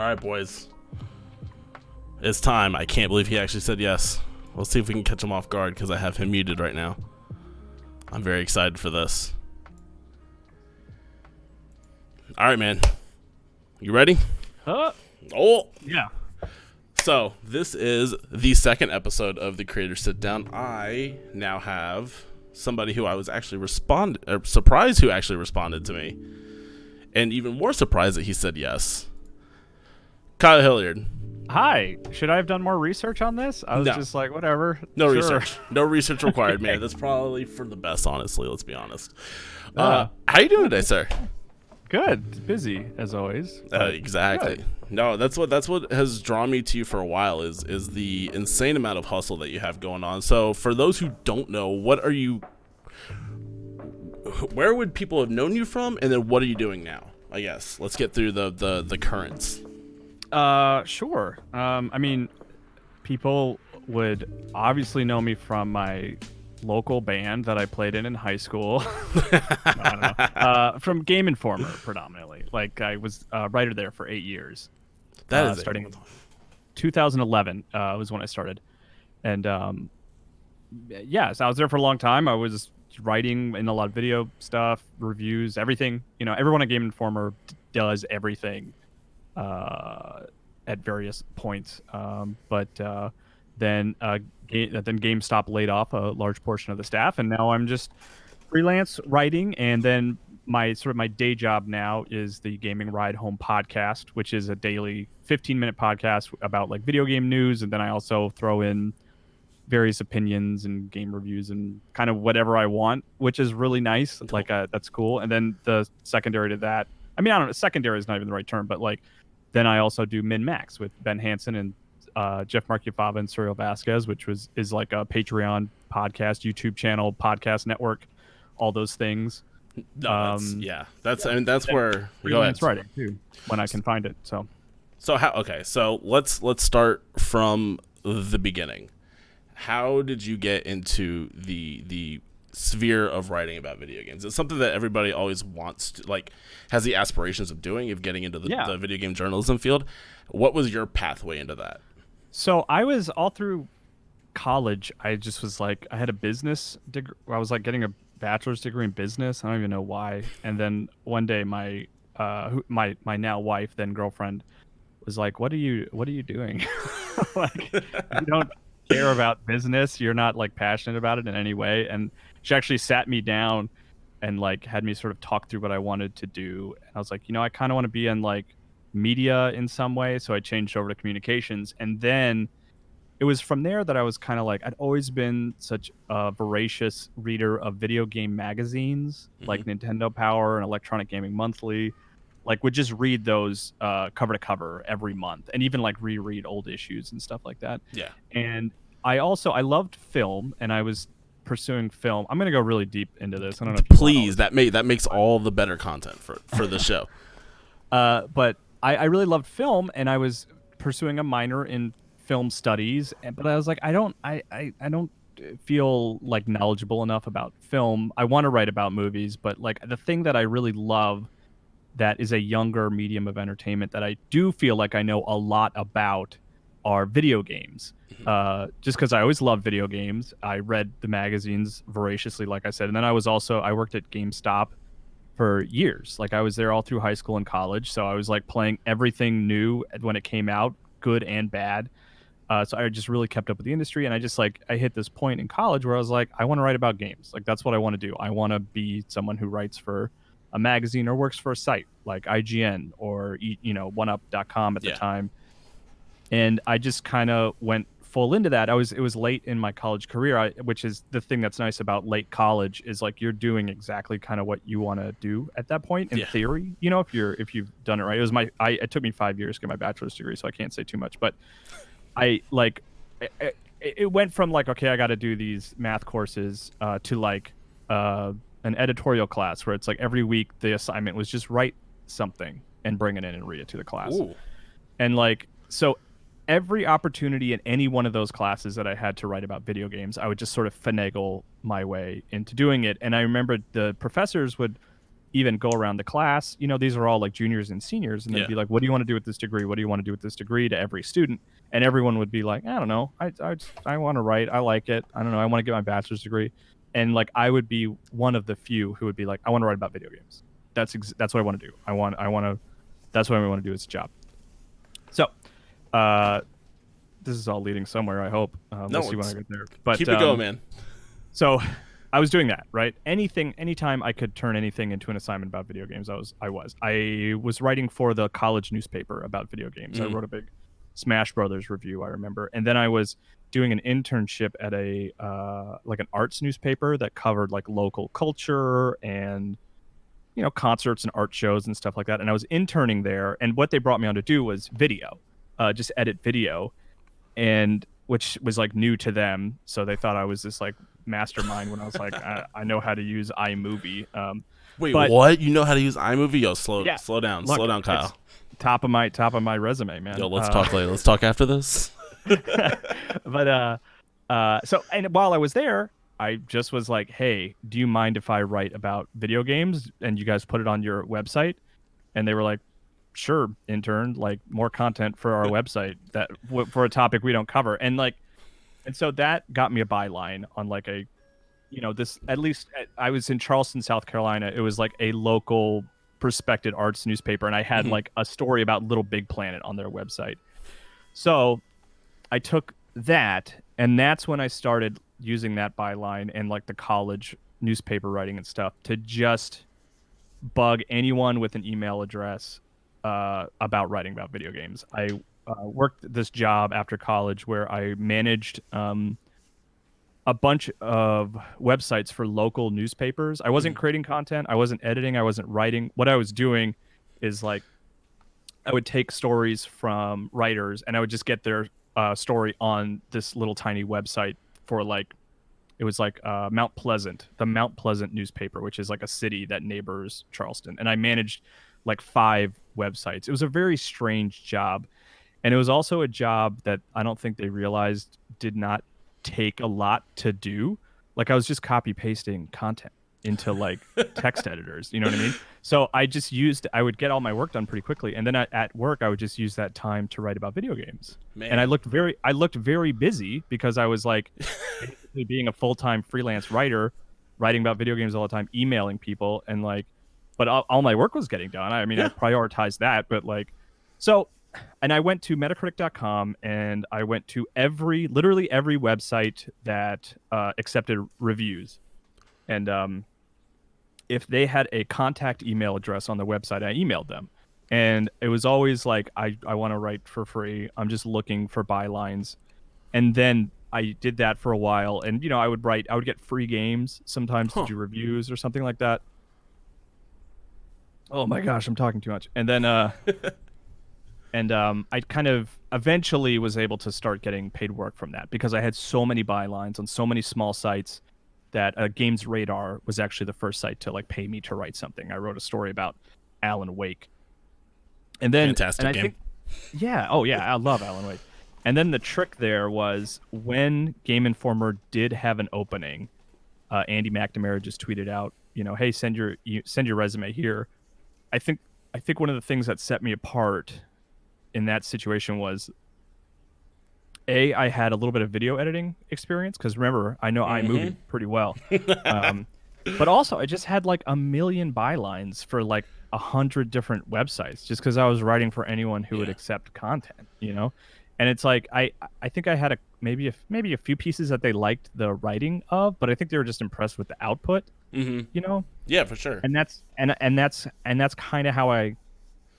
right, boys. It's time. I can't believe he actually said yes. Let's see if we can catch him off guard because I have him muted right now. I'm very excited for this. All right, man. You ready? Oh! Yeah. So, this is the second episode of the Creator Sit Down. I now have somebody who I was actually surprised who actually responded to me. And even more surprised that he said yes. Kyle Hilliard. Hi. Should I have done more research on this? I was just like, whatever. No sure. research. No research required, man. That's probably for the best, honestly. Let's be honest. How you doing today, sir? Good. Busy as always. Exactly. Good. No, that's what has drawn me to you for a while is the insane amount of hustle that you have going on. So for those who don't know, where would people have known you from, and then what are you doing now? I guess let's get through the currents. Sure. I mean, people would obviously know me from my local band that I played in high school. I don't know. From Game Informer predominantly. Like I was a writer there for 8 years. That is starting 2011 was when I started, and so I was there for a long time. I was writing in a lot of video stuff, reviews, everything. You know, everyone at Game Informer does everything at various points. But then GameStop laid off a large portion of the staff, and now I'm just freelance writing. And then my day job now is the Gaming Ride Home podcast, which is a daily 15-minute podcast about like video game news, and then I also throw in various opinions and game reviews and kind of whatever I want, which is really nice. Like that's cool. And then the secondary to that, I mean, I don't know, secondary is not even the right term, but like then I also do Min Max with Ben Hansen and Jeff Marchiafava and Cyril Vasquez, which is like a Patreon podcast, YouTube channel, podcast network, all those things. No, that's where freelance writing too, when I can find it. So let's start from the beginning. How did you get into the sphere of writing about video games? It's something that everybody always wants to, like, has the aspirations of doing, of getting into the video game journalism field. What was your pathway into that? So I was all through college. I just was like, I had a business degree. I was like getting a bachelor's degree in business. I don't even know why. And then one day my now wife, then girlfriend, was like, what are you doing? Like, you don't care about business, you're not like passionate about it in any way. And she actually sat me down and like had me sort of talk through what I wanted to do. And I was like, I kind of want to be in like media in some way. So I changed over to communications. And then it was from there that I was kind of like, I'd always been such a voracious reader of video game magazines, like Nintendo Power and Electronic Gaming Monthly. Like would just read those cover to cover every month, and even like reread old issues and stuff like that. Yeah. And I loved film, and I was pursuing film. I'm gonna go really deep into this. I don't know. Please, that makes all the better content for the show. But I really loved film, and I was pursuing a minor in film studies. But I was like, I don't feel like knowledgeable enough about film. I want to write about movies, but like the thing that I really love that is a younger medium of entertainment that I do feel like I know a lot about are video games. Just because I always loved video games. I read the magazines voraciously, like I said. And then I worked at GameStop for years. Like I was there all through high school and college. So I was like playing everything new when it came out, good and bad. So I just really kept up with the industry. And I hit this point in college where I was like, I want to write about games. Like that's what I want to do. I want to be someone who writes for a magazine or works for a site like IGN or oneup.com at the time. And I just kind of went full into that. It was late in my college career, which is the thing that's nice about late college is like you're doing exactly kind of what you want to do at that point in theory. If you've done it right. It took me 5 years to get my bachelor's degree, so I can't say too much. But it went from like, okay, I got to do these math courses to like an editorial class where it's like every week the assignment was just write something and bring it in and read it to the class. Ooh. And like, so every opportunity in any one of those classes that I had to write about video games, I would just sort of finagle my way into doing it. And I remember the professors would even go around the class. These are all like juniors and seniors, and they'd Yeah. be like, "What do you want to do with this degree? What do you want to do with this degree?" to every student, and everyone would be like, "I don't know. I want to write. I like it. I don't know. I want to get my bachelor's degree," and like I would be one of the few who would be like, "I want to write about video games. That's what I want to do. I want to. That's what I want to do as a job." So, this is all leading somewhere. I hope. No, We'll see when I get there. But keep it going, man. So I was doing that, right? Anytime I could turn anything into an assignment about video games, I was writing for the college newspaper about video games. I wrote a big Smash Brothers review, I remember. And then I was doing an internship at a like an arts newspaper that covered like local culture and concerts and art shows and stuff like that. And I was interning there, and what they brought me on to do was video, just edit video, and which was like new to them. So they thought I was this like mastermind when I was like, I know how to use iMovie. Wait, what? You know how to use iMovie? Yo, slow down, Look, slow down, Kyle. Top of my resume, man. Yo, let's talk later. Let's talk after this. But so, and while I was there, I just was like, hey, do you mind if I write about video games and you guys put it on your website? And they were like, sure, intern, like more content for our website that for a topic we don't cover. And so that got me a byline on like a, this, at least I was in Charleston, South Carolina. It was like a local respected arts newspaper. And I had like a story about Little Big Planet on their website. So I took that, and that's when I started using that byline and like the college newspaper writing and stuff to just bug anyone with an email address about writing about video games. I worked this job after college where I managed a bunch of websites for local newspapers. I wasn't creating content. I wasn't editing. I wasn't writing. What I was doing is like I would take stories from writers and I would just get their story on this little tiny website for like, it was like Mount Pleasant, the Mount Pleasant newspaper, which is like a city that neighbors Charleston. And I managed like 5 websites. It was a very strange job. And it was also a job that I don't think they realized did not take a lot to do. Like I was just copy pasting content into like text editors, you know what I mean? So I would get all my work done pretty quickly. And then at work, I would just use that time to write about video games. Man. And I looked very busy because I was like basically being a full-time freelance writer, writing about video games all the time, emailing people, and like, but all my work was getting done. I mean, I prioritized that, but like, so, and I went to Metacritic.com and I went to literally every website that accepted reviews. And if they had a contact email address on the website, I emailed them. And it was always like, I want to write for free. I'm just looking for bylines. And then I did that for a while. And, I would get free games sometimes to do reviews or something like that. Oh my gosh, I'm talking too much. And then, I kind of eventually was able to start getting paid work from that because I had so many bylines on so many small sites that Games Radar was actually the first site to like pay me to write something. I wrote a story about Alan Wake. And then fantastic game. I love Alan Wake. And then the trick there was when Game Informer did have an opening, Andy McNamara just tweeted out, hey, send your resume here. I think one of the things that set me apart in that situation was I had a little bit of video editing experience because remember, I know iMovie pretty well. But also I just had like a million bylines for like 100 different websites just because I was writing for anyone who would accept content, And it's like I think I had maybe a few pieces that they liked the writing of, but I think they were just impressed with the output. Yeah, for sure. And that's kind of how I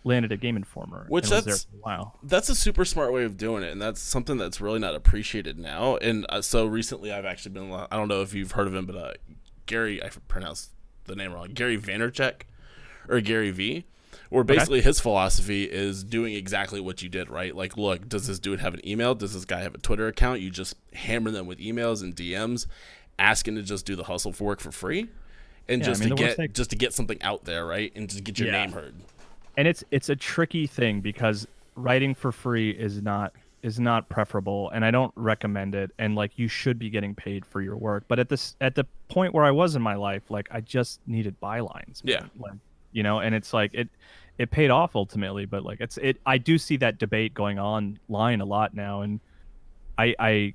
landed at Game Informer. Which was there for a while. That's a super smart way of doing it, and that's something that's really not appreciated now. And so recently, I've actually been. I don't know if you've heard of him, but Gary, I pronounced the name wrong. Gary Vaynerchuk, or Gary V. Where basically his philosophy is doing exactly what you did, right? Like, look, does this dude have an email? Does this guy have a Twitter account? You just hammer them with emails and DMs, asking to just do the hustle for work for free, and just to get something out there, right? And just get your name heard. And it's a tricky thing because writing for free is not preferable, and I don't recommend it. And like you should be getting paid for your work, but at the point where I was in my life, like I just needed bylines. Yeah. Like, and it's like it paid off ultimately, but like I do see that debate going online a lot now, and I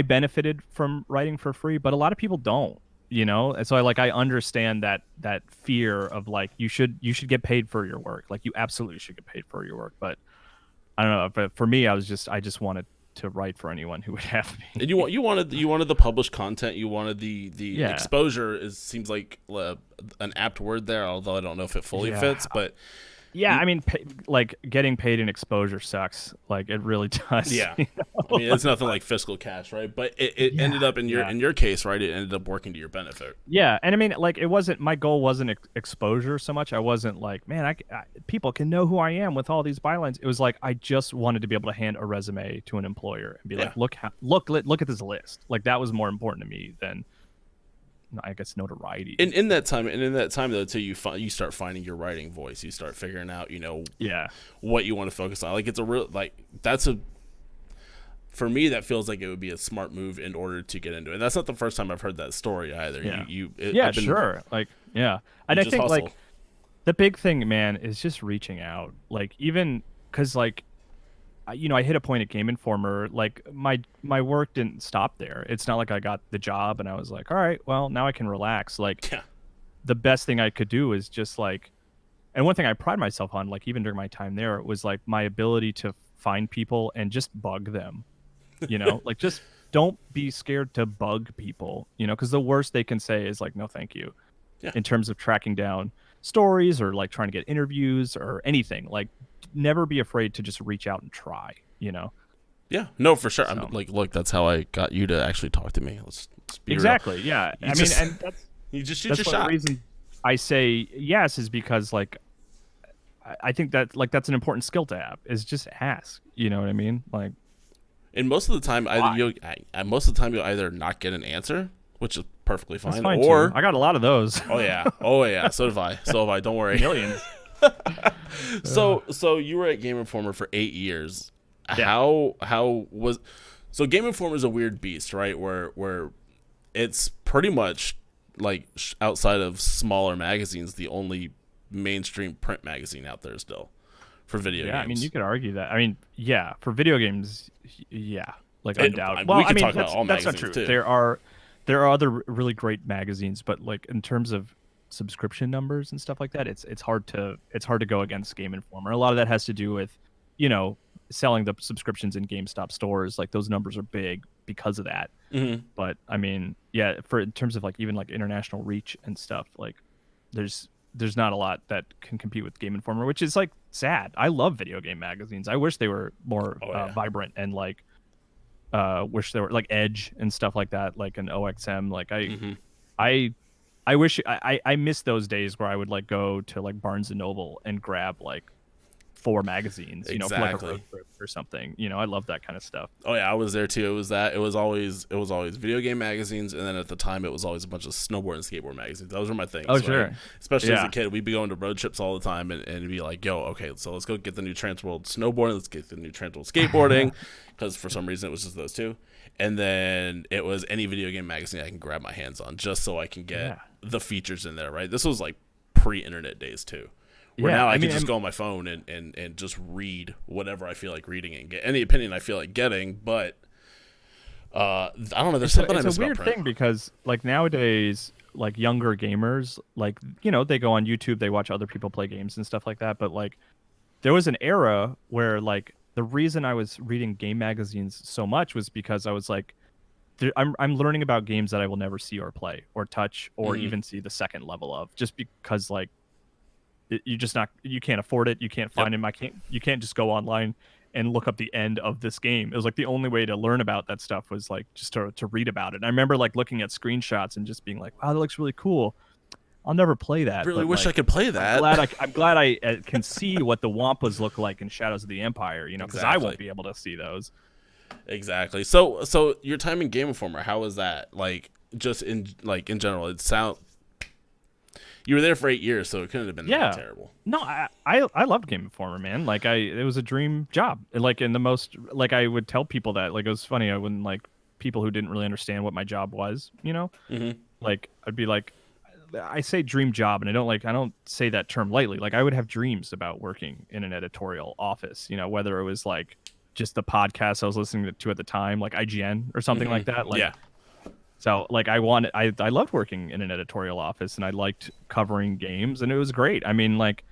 benefited from writing for free, but a lot of people don't, and so I understand that fear of like you should get paid for your work, like you absolutely should get paid for your work, but I don't know, but for me I just wanted to write for anyone who would have me. And you wanted the published content. You wanted the Yeah. exposure. Seems like an apt word there, although I don't know if it fully fits. But Yeah, I mean, like getting paid in exposure sucks. Like it really does. yeah, I mean it's nothing like fiscal cash, right? But it ended up in your case, right? It ended up working to your benefit. Yeah, and I mean, like my goal wasn't exposure so much. I wasn't like, man, people can know who I am with all these bylines. It was like I just wanted to be able to hand a resume to an employer and be like, look at this list. Like that was more important to me than, I guess, notoriety. In that time though too, you start finding your writing voice. You start figuring out, what you want to focus on. Like it's a real for me that feels like it would be a smart move in order to get into it. And that's not the first time I've heard that story either. Yeah. Sure. Like, yeah. And I think hustle. Like the big thing, man, is just reaching out. Like even because like, I hit a point at Game Informer, like my work didn't stop there. It's not like I got the job and I was like, all right, well, now I can relax. Like the best thing I could do is just like, and one thing I pride myself on, like even during my time there, was like my ability to find people and just bug them, like just don't be scared to bug people, because the worst they can say is like, no, thank you. Yeah. In terms of tracking down stories or like trying to get interviews or anything, like never be afraid to just reach out and try, Yeah, no, for sure. So. I'm like, look, that's how I got you to actually talk to me. Let's be exactly. Real. Yeah. I mean, and that's you just shoot your shot. The reason I say yes is because like I think that like that's an important skill to have, is just ask. You know what I mean? Like, and most of the time, you'll either not get an answer, which is perfectly fine, or too. I got a lot of those. Oh yeah. So have I. Don't worry. Millions. So you were at Game Informer for 8 years. Yeah. How was Game Informer is a weird beast, right? Where it's pretty much like outside of smaller magazines, the only mainstream print magazine out there still for video games. Yeah, I mean, you could argue that. I mean, yeah, for video games, yeah, like undoubtedly. Well, we can talk about all that's magazines not true. too. There are other really great magazines, but like in terms of subscription numbers and stuff like that, it's hard to go against Game Informer. A lot of that has to do with selling the subscriptions in GameStop stores. Like those numbers are big because of that. Mm-hmm. But I mean, yeah, in terms of like even like international reach and stuff, like there's not a lot that can compete with Game Informer, which is like sad. I love video game magazines. I wish they were more vibrant and like wish they were like Edge and stuff like that, like an OXM. Like I wish I miss those days where I would like go to like Barnes and Noble and grab like 4 magazines, for like a road trip or something. I love that kind of stuff. Oh yeah, I was there too. It was always video game magazines, and then at the time it was always a bunch of snowboard and skateboard magazines. Those were my things. Oh sure. Right? Especially as a kid, we'd be going to road trips all the time and be like, yo, okay, so let's go get the new Transworld snowboarding, let's get the new Transworld skateboarding, because for some reason it was just those two. And then it was any video game magazine I can grab my hands on, just so I can get the features in there, right? This was like pre-internet days too. Where now I can just go on my phone and just read whatever I feel like reading and get any opinion I feel like getting. But I don't know. There's something I miss about print. It's a weird thing because like nowadays, like younger gamers, like they go on YouTube, they watch other people play games and stuff like that. But like there was an era where like the reason I was reading game magazines so much was because I was like, I'm learning about games that I will never see or play or touch or even see the second level of, just because like. You can't afford it. You can't find him. You can't just go online and look up the end of this game. It was like the only way to learn about that stuff was like just to read about it. And I remember like looking at screenshots and just being like, wow, that looks really cool. I'll never play that. Really wish I could play that. I'm glad I can see what the Wampas look like in Shadows of the Empire, because I won't be able to see those. Exactly. So your time in Game Informer, how was that? Like just in general, you were there for 8 years, so it couldn't have been that terrible. No, I loved Game Informer, man. Like it was a dream job. Like in the most, like I would tell people that, like it was funny. I wouldn't like people who didn't really understand what my job was, Like I'd be like I say dream job, and I don't say that term lightly. Like I would have dreams about working in an editorial office, whether it was like just the podcast I was listening to at the time, like IGN or something like that. Like, Yeah. so like I loved working in an editorial office, and I liked covering games, and it was great. I mean, like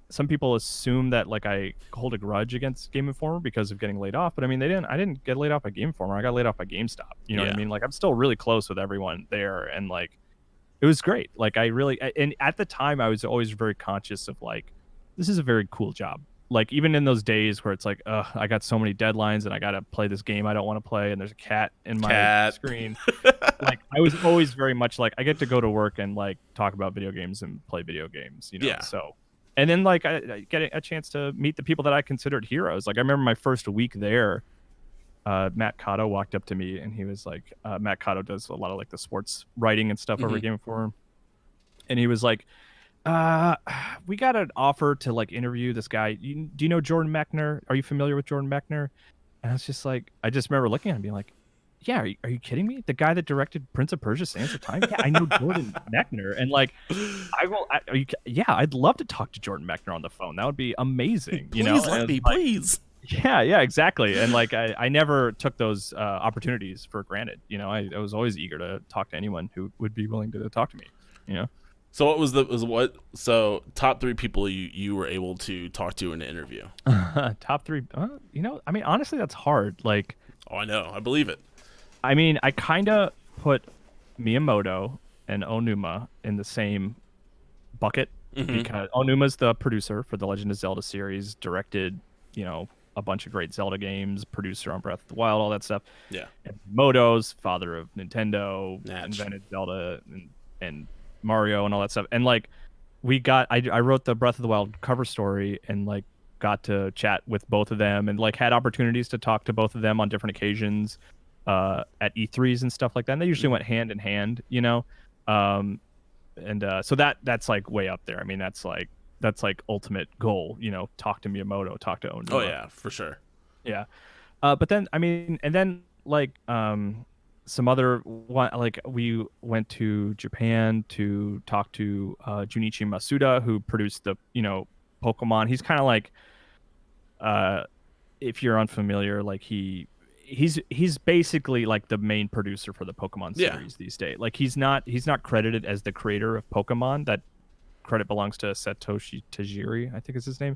some people assume that like I hold a grudge against Game Informer because of getting laid off, but I mean I didn't get laid off by Game Informer. I got laid off by GameStop. You know what I mean? Like I'm still really close with everyone there, and like it was great. Like and at the time I was always very conscious of like, this is a very cool job. Like even in those days where it's like, I got so many deadlines and I got to play this game I don't want to play, and there's a cat in my screen. Like I was always very much like, I get to go to work and like talk about video games and play video games, Yeah. So, and then like I get a chance to meet the people that I considered heroes. Like I remember my first week there, Matt Cotto walked up to me and he was like, Matt Cotto does a lot of like the sports writing and stuff over Game Informer, and he was like, we got an offer to like interview this guy. Do you know Jordan Mechner? Are you familiar with Jordan Mechner? And I was just like, I just remember looking at him being like, yeah, are you kidding me? The guy that directed Prince of Persia: Sands of Time? Yeah, I know Jordan Mechner. And like, I'd love to talk to Jordan Mechner on the phone. That would be amazing. Please let me, please. Yeah, exactly. And like, I never took those opportunities for granted. I was always eager to talk to anyone who would be willing to talk to me. So so top 3 people you were able to talk to in an interview? Top 3, I mean, honestly, that's hard. Like, oh, I know. I believe it. I mean, I kind of put Miyamoto and Onuma in the same bucket because Onuma's the producer for the Legend of Zelda series, directed, a bunch of great Zelda games, producer on Breath of the Wild, all that stuff. Yeah. And Miyamoto's father of Nintendo, invented Zelda and Mario and all that stuff. And like I wrote the Breath of the Wild cover story and like got to chat with both of them and like had opportunities to talk to both of them on different occasions at E3s and stuff like that. And they usually went hand in hand, so that's like way up there. I mean, that's like ultimate goal, talk to Miyamoto, talk to Onuma. Oh yeah, for sure. Yeah. But then, I mean, and then like some other one, like we went to Japan to talk to Junichi Masuda, who produced the Pokemon. He's kind of like if you're unfamiliar, like he's basically like the main producer for the Pokemon series these days. Like he's not credited as the creator of Pokemon. That credit belongs to Satoshi Tajiri, I think is his name.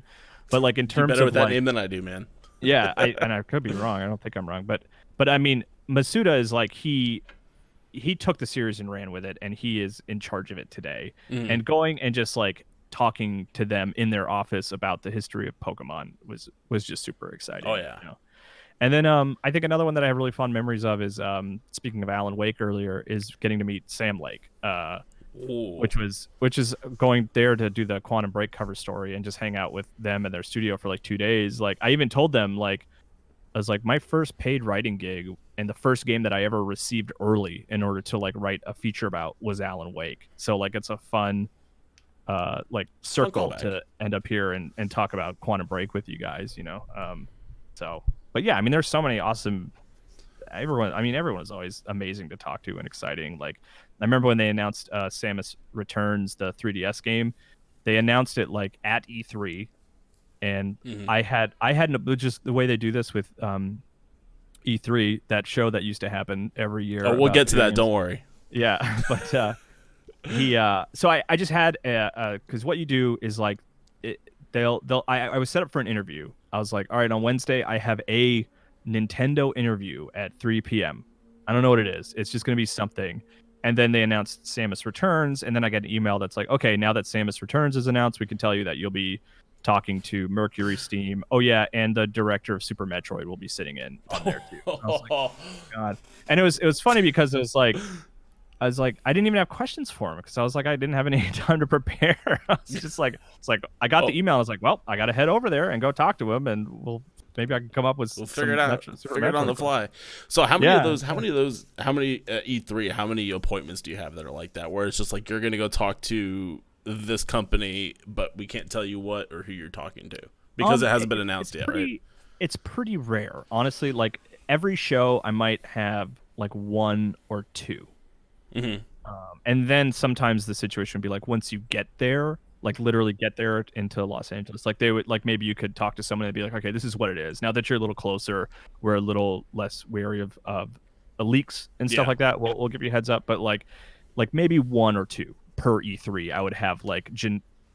But like in terms better of with that name than I do, man. Yeah, I could be wrong. I don't think I'm wrong, but I mean, Masuda is like he took the series and ran with it, and he is in charge of it today. And going and just like talking to them in their office about the history of Pokemon was just super exciting. Oh yeah. And then I think another one that I have really fond memories of is speaking of Alan Wake earlier, is getting to meet Sam Lake, which is going there to do the Quantum Break cover story and just hang out with them in their studio for like 2 days. Like I even told them, like I was like, my first paid writing gig and the first game that I ever received early in order to like write a feature about was Alan Wake. So like it's a fun like circle to end up here and talk about Quantum Break with you guys, so. But yeah, I mean, there's so many awesome. Everyone is always amazing to talk to and exciting. Like I remember when they announced Samus Returns, the 3DS game. They announced it like at E3, and I had just the way they do this with E3, that show that used to happen every year. Oh, we'll get to that. Don't worry. Yeah, but so I just had because what you do is like I was set up for an interview. I was like, all right, on Wednesday I have a Nintendo interview at 3 p.m. I don't know what it is. It's just going to be something. And then they announced Samus Returns, and then I get an email that's like, okay, now that Samus Returns is announced, we can tell you that you'll be talking to Mercury Steam. Oh yeah, and the director of Super Metroid will be sitting in on there too. I was like, oh, God. And it was funny because it was like, I was like, I didn't even have questions for him because I was like, I didn't have any time to prepare. I was just like, it's like I got the email. I was like, well, I got to head over there and go talk to him, and maybe I can come up with. We'll figure it out. Figure it on the fly. So how many E3? How many appointments do you have that are like that, where it's just like you're gonna go talk to this company, but we can't tell you what or who you're talking to because it hasn't been announced yet, right? It's pretty rare, honestly. Like every show, I might have like one or two. And then sometimes the situation would be like once you get there, like literally get there into Los Angeles, like they would like maybe you could talk to someone and be like, okay, this is what it is. Now that you're a little closer, we're a little less wary of leaks and stuff Yeah. like that. We'll give you a heads up, but like maybe one or two per E3, I would have like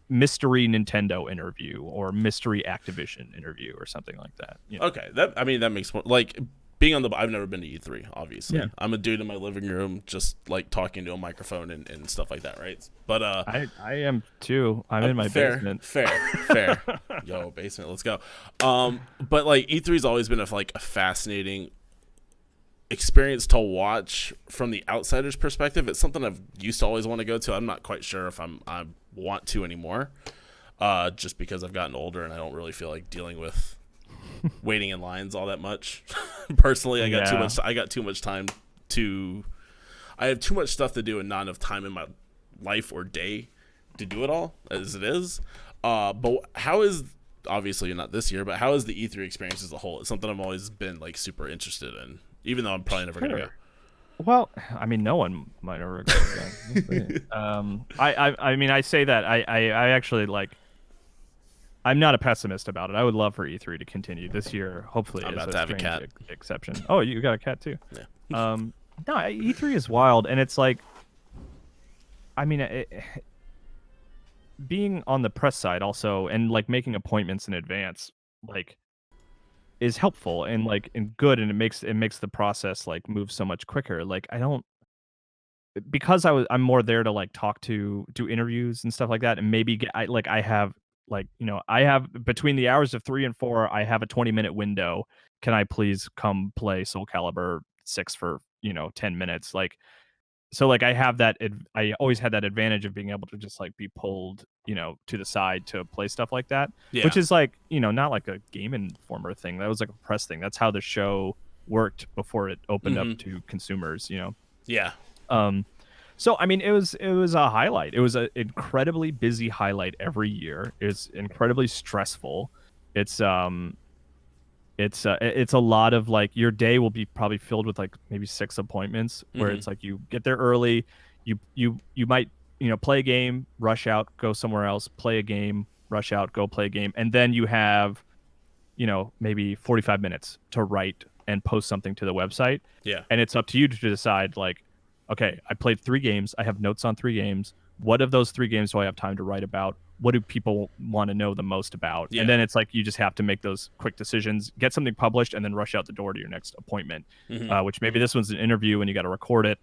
mystery Nintendo interview or mystery Activision interview or something like that. You know? Okay, that makes more like being on the. I've never been to E3. Obviously, Yeah. I'm a dude in my living room, just like talking to a microphone and stuff like that, right? But I am too. I'm in my basement. Fair. Yo, basement, let's go. But like E3's always been a fascinating experience to watch from the outsider's perspective. It's something I've used to always want to go to. I'm not quite sure if I want to anymore, just because I've gotten older and I don't really feel like dealing with waiting in lines all that much. Personally, I got too much time to. I have too much stuff to do and not enough time in my life or day to do it all as it is. But how is, obviously not this year, but how is the E3 experience as a whole? It's something I've always been like super interested in, even though I'm probably never gonna go. Well, I mean, no one might ever go again. I mean, I say that I actually like. I'm not a pessimist about it. I would love for E3 to continue this year. Hopefully, I'm is about a to have a strange cat. Exception. Oh, you got a cat too. Yeah. No, E3 is wild, and it's like, I mean, being on the press side also, and like making appointments in advance, like, is helpful and like and good, and it makes the process like move so much quicker. Like, I don't because I'm more there to like talk to do interviews and stuff like that, and maybe I have like I have between the hours of 3 and 4, I have a 20-minute window. Can I please come play Soul Calibur 6 for 10 minutes? Like so like I have that I always had that advantage of being able to just like be pulled to the side to play stuff like that, Yeah. which is like not like a Game Informer thing. That was like a press thing. That's how the show worked before it opened up to consumers. Yeah. So I mean, it was a highlight. It was an incredibly busy highlight every year. It's incredibly stressful. It's a lot of like your day will be probably filled with like maybe 6 appointments where it's like you get there early, you might play a game, rush out, go somewhere else, play a game, rush out, go play a game, and then you have maybe 45 minutes to write and post something to the website. Yeah. And it's up to you to decide like, okay, I played 3 games. I have notes on 3 games. What of those 3 games do I have time to write about? What do people want to know the most about? Yeah. And then it's like you just have to make those quick decisions, get something published, and then rush out the door to your next appointment, which maybe this one's an interview and you got to record it.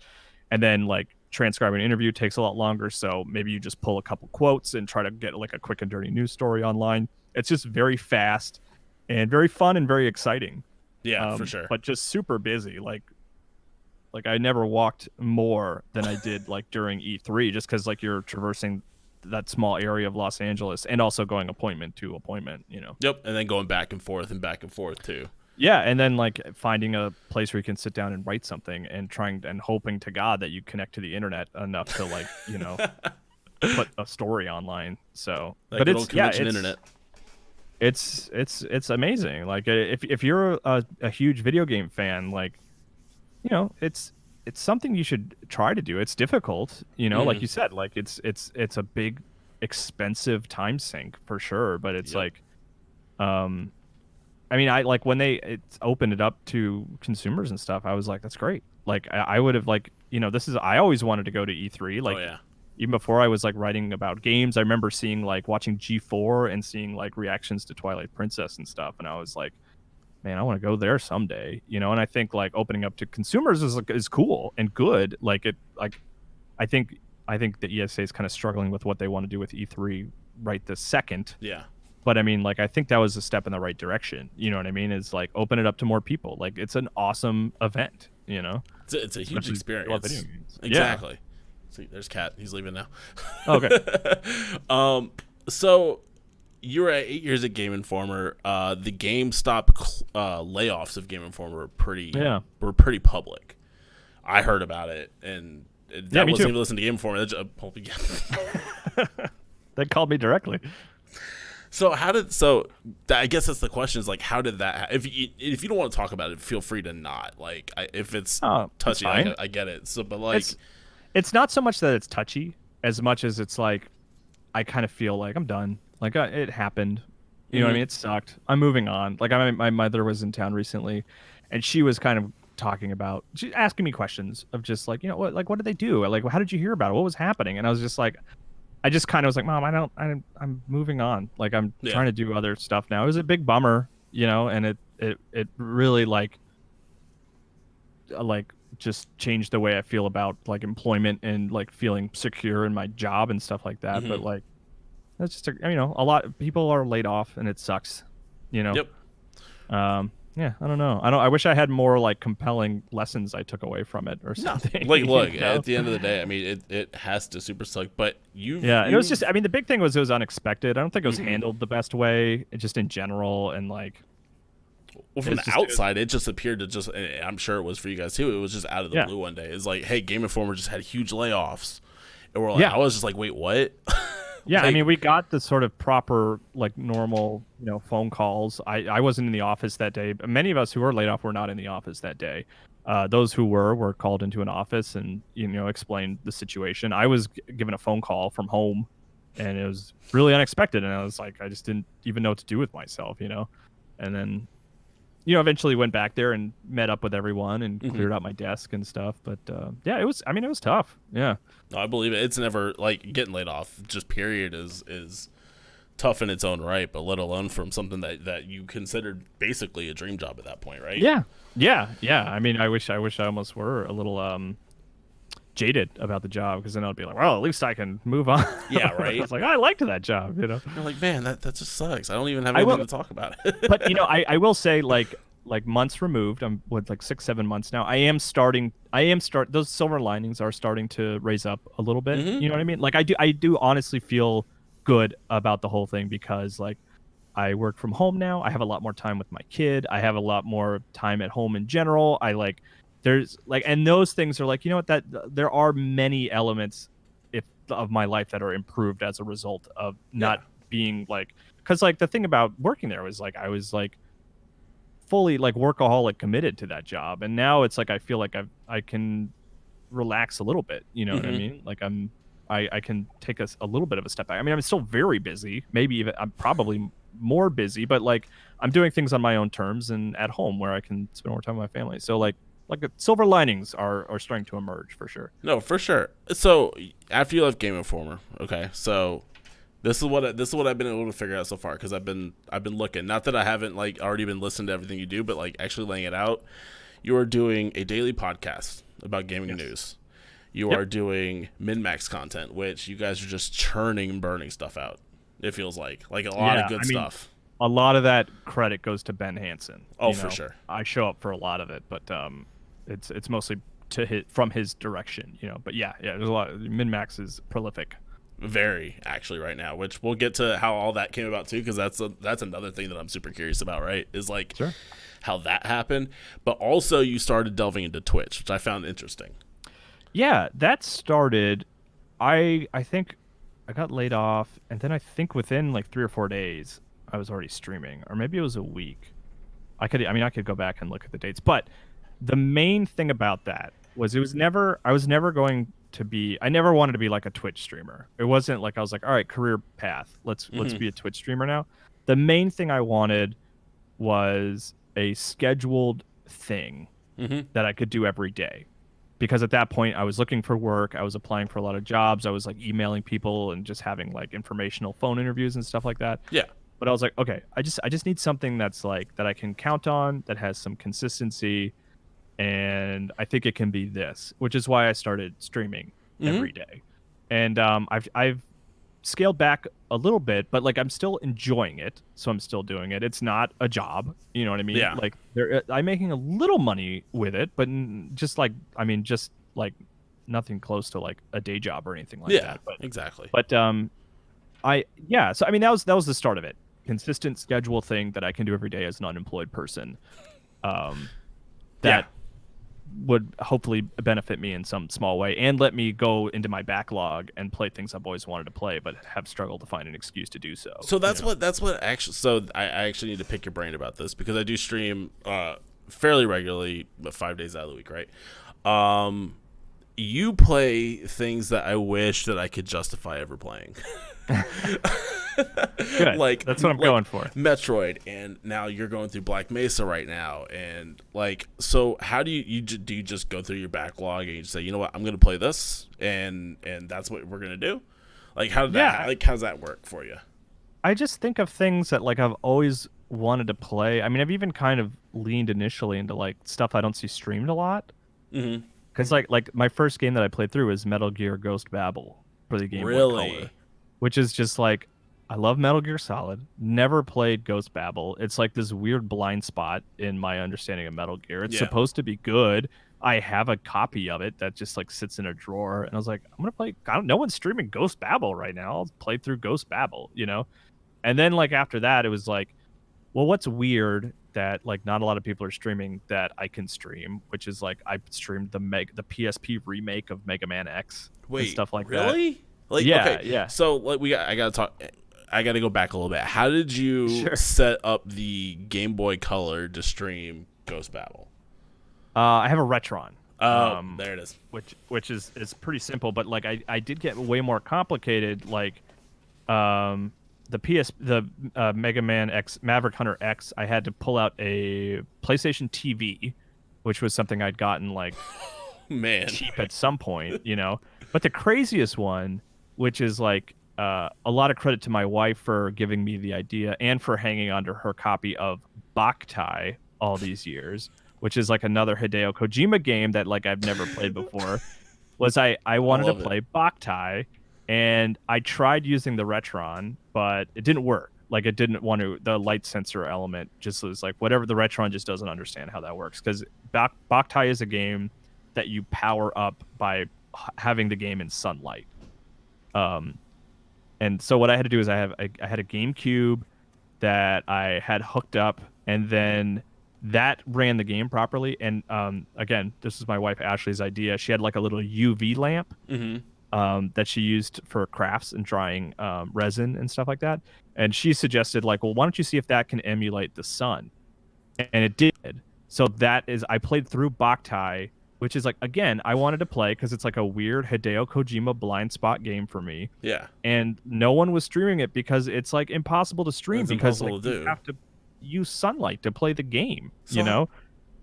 And then like transcribing an interview takes a lot longer. So maybe you just pull a couple quotes and try to get like a quick and dirty news story online. It's just very fast and very fun and very exciting. Yeah, for sure. But just super busy. Like I never walked more than I did like during E3, just because like you're traversing that small area of Los Angeles and also going appointment to appointment. Yep, and then going back and forth too. Yeah, and then like finding a place where you can sit down and write something and trying and hoping to God that you connect to the internet enough to like put a story online. So, but it's internet. It's amazing. Like if you're a huge video game fan, like it's something you should try to do. It's difficult, like you said, like it's a big expensive time sink for sure, but it's like I mean, I like when they opened it up to consumers and stuff, I was like, that's great. Like I would have like I always wanted to go to E3, like even before I was like writing about games. I remember seeing like watching G4 and seeing like reactions to Twilight Princess and stuff, and I was like, man, I want to go there someday, and I think like opening up to consumers is cool and good. Like I think that ESA is kind of struggling with what they want to do with E3 right this second. Yeah. But I mean, like I think that was a step in the right direction. You know what I mean? Is like open it up to more people. Like it's an awesome event. It's a huge experience. Exactly. Yeah. See, there's Kat. He's leaving now. Okay. So you were at 8 years at Game Informer. The GameStop layoffs of Game Informer were pretty public. I heard about it, and that wasn't even listening to Game Informer. They called me directly. So I guess that's the question, is like, how did that if you don't want to talk about it, feel free to not. Like if it's touchy, I get it. So but like It's not so much that it's touchy as much as it's like I kind of feel like I'm done. Like it happened. You know what I Hmm. mean? It sucked. I'm moving on. Like my mother was in town recently, and she was kind of talking about, she asking me questions of just like, what did they do? Like, how did you hear about it? What was happening? And I was just like, I just kind of was like, Mom, I'm moving on. Like I'm Yeah. trying to do other stuff now. It was a big bummer, and it really like just changed the way I feel about like employment and like feeling secure in my job and stuff like that. But Hmm. like that's just a lot of people are laid off and it sucks, you know. Yep. Yeah, I don't know. I wish I had more like compelling lessons I took away from it or No, something. like, you look, know? at the end of the day, I mean, it has to super suck, but Yeah, and it was just, you've I mean, the big thing was it was unexpected. I don't think it was mhm. handled the best way, just in general, and like Well, from it's the just, outside, it just appeared to just, and I'm sure it was for you guys too. It was just out of the yeah, blue one day. It's like, hey, Game Informer just had huge layoffs, and we're like, yeah, I was just like, wait, what? yeah. I Like, mean, we got the sort of proper, like normal, phone calls. I wasn't in the office that day. But many of us who were laid off were not in the office that day. Those who were called into an office and explained the situation. I was given a phone call from home, and it was really unexpected. And I was like, I just didn't even know what to do with myself. And then eventually went back there and met up with everyone and mhm. cleared out my desk and stuff. But yeah, I mean, it was tough. Yeah. No, I believe it. It's never like getting laid off. Just period is tough in its own right, but let alone from something that you considered basically a dream job at that point, right? Yeah. Yeah. Yeah. I mean, I wish I almost were a little jaded about the job because then I'd be like, well, at least I can move on. Yeah, I right. was like, I liked that job. You're like, man, that just sucks. I don't even have I anything will, to talk about. but I will say like months removed. I'm with like 6, 7 months now. Those silver linings are starting to raise up a little bit. Hmm. You know what I mean? Like I do honestly feel good about the whole thing because like I work from home now. I have a lot more time with my kid. I have a lot more time at home in general. I like there's like and those things are like, you know what, that there are many elements if of my life that are improved as a result of Yeah. not being like, because like the thing about working there was like I was like fully like workaholic committed to that job, and now it's like I feel like I can relax a little bit. You know what I Hmm. mean? Like I can take a little bit of a step back. I mean, I'm still very busy. Maybe even I'm probably more busy, but like I'm doing things on my own terms and at home where I can spend more time with my family. So like the silver linings are starting to emerge for sure. No, for sure. So after you left Game Informer, okay, so this is what I've been able to figure out so far because I've been looking. Not that I haven't like already been listening to everything you do, but like actually laying it out. You are doing a daily podcast about gaming Yes. news. You Yep. are doing min-max content, which you guys are just churning and burning stuff out. It feels like a lot of Yeah. good I mean, stuff. a lot of that credit goes to Ben Hansen. Oh, for sure. I show up for a lot of it, but it's mostly from his direction. But yeah, there's a lot. Min-max is prolific. Very actually right now, which we'll get to how all that came about too, because that's another thing that I'm super curious about. Right, is like Sure. how that happened, but also you started delving into Twitch, which I found interesting. Yeah, that started. I think I got laid off, and then I think within like 3 or 4 days, I was already streaming, or maybe it was a week. I mean, I could go back and look at the dates, but the main thing about that was I was never going to be, I never wanted to be like a Twitch streamer. It wasn't like I was like, all right, career path, let's Hmm. be a Twitch streamer now. The main thing I wanted was a scheduled thing Hmm. that I could do every day. Because at that point I was looking for work, I was applying for a lot of jobs, I was like emailing people and just having like informational phone interviews and stuff like that. Yeah. But I was like, okay, I just need something that's like that I can count on, that has some consistency, and I think it can be this, which is why I started streaming Hmm. every day. And I've scaled back a little bit, but like I'm still enjoying it, so I'm still doing it. It's not a job, you know what I mean? Yeah. Like I'm making a little money with it, but just like I mean, just like nothing close to like a day job or anything like Yeah. that. But Exactly. but I yeah, so I mean that was the start of it. Consistent schedule thing that I can do every day as an unemployed person. Um, Yeah. that would hopefully benefit me in some small way and let me go into my backlog and play things I've always wanted to play but have struggled to find an excuse to do so. So that's what actually. So I actually need to pick your brain about this because I do stream fairly regularly, but 5 days out of the week, right? you play things that I wish that I could justify ever playing. Good. Like that's what I'm going for. Metroid, and now you're going through Black Mesa right now, and like, so how do you do? You just go through your backlog and you say, you know what, I'm going to play this, and that's what we're going to do. Like, how does that work for you? I just think of things that like I've always wanted to play. I mean, I've even kind of leaned initially into like stuff I don't see streamed a lot. Mm-hmm. Because like my first game that I played through was Metal Gear Ghost Babel for the Game Boy Color, which is just like, I love Metal Gear Solid. Never played Ghost Babel. It's like this weird blind spot in my understanding of Metal Gear. It's supposed to be good. I have a copy of it that just like sits in a drawer, and I was like, I'm gonna play. No one's streaming Ghost Babel right now. I'll play through Ghost Babel, you know. And then like after that, it was like, well, what's weird that like not a lot of people are streaming that I can stream, which is like I streamed the PSP remake of Mega Man X and stuff like that. Really? Like, yeah, okay. yeah. So like I gotta go back a little bit. How did you set up the Game Boy Color to stream Ghost Babel? I have a Retron. There it is. Which is pretty simple, but like I did get way more complicated. Like, the Mega Man X Maverick Hunter X, I had to pull out a PlayStation TV, which was something I'd gotten like cheap at some point, you know. But the craziest one, which is like a lot of credit to my wife for giving me the idea and for hanging onto her copy of Boktai all these years, which is like another Hideo Kojima game that like I've never played before, was I wanted to play Boktai, and I tried using the Retron, but it didn't work. Like it didn't want to, the light sensor element just was like, whatever, the Retron just doesn't understand how that works. Because Boktai is a game that you power up by having the game in sunlight. And so what I had to do is I had a GameCube that I had hooked up, and then that ran the game properly. And again, this is my wife Ashley's idea. She had like a little UV lamp that she used for crafts and drying resin and stuff like that. And she suggested like, well, why don't you see if that can emulate the sun? And it did. So that is, I played through Boktai, which is like, again, I wanted to play because it's like a weird Hideo Kojima blind spot game for me. Yeah. And no one was streaming it because it's like impossible to stream because like, you have to use sunlight to play the game, so, you know?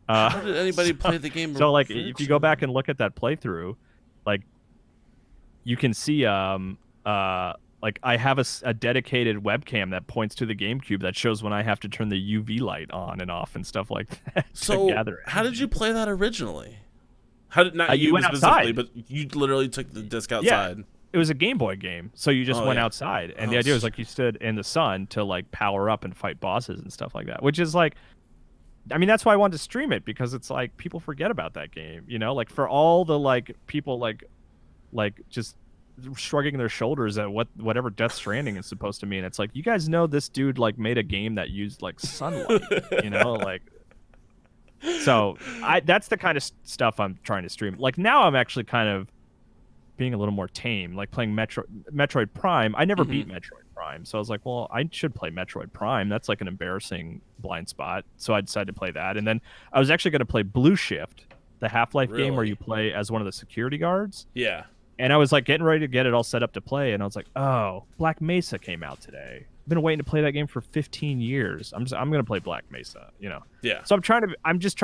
How did anybody play the game? So like, if you go back and look at that playthrough, like you can see, like I have a dedicated webcam that points to the GameCube that shows when I have to turn the UV light on and off and stuff like that. So how did you play that originally? How did not you went specifically, outside. but you literally took the disc outside? Yeah, it was a Game Boy game, so you just went outside, and the idea was like you stood in the sun to like power up and fight bosses and stuff like that. Which is like, I mean, that's why I wanted to stream it, because it's like people forget about that game, you know, like for all the like people like just shrugging their shoulders at whatever Death Stranding is supposed to mean. It's like, you guys know this dude like made a game that used like sunlight, you know, like. So that's the kind of stuff I'm trying to stream. Like now I'm actually kind of being a little more tame, like playing Metroid Prime. I never beat Metroid Prime, so I was like, well, I should play Metroid Prime. That's like an embarrassing blind spot. So I decided to play that. And then I was actually going to play Blue Shift, the Half-Life game where you play as one of the security guards. Yeah. And I was like getting ready to get it all set up to play, and I was like, oh, Black Mesa came out today. I've been waiting to play that game for 15 years. I'm going to play Black Mesa, you know? Yeah. So I'm not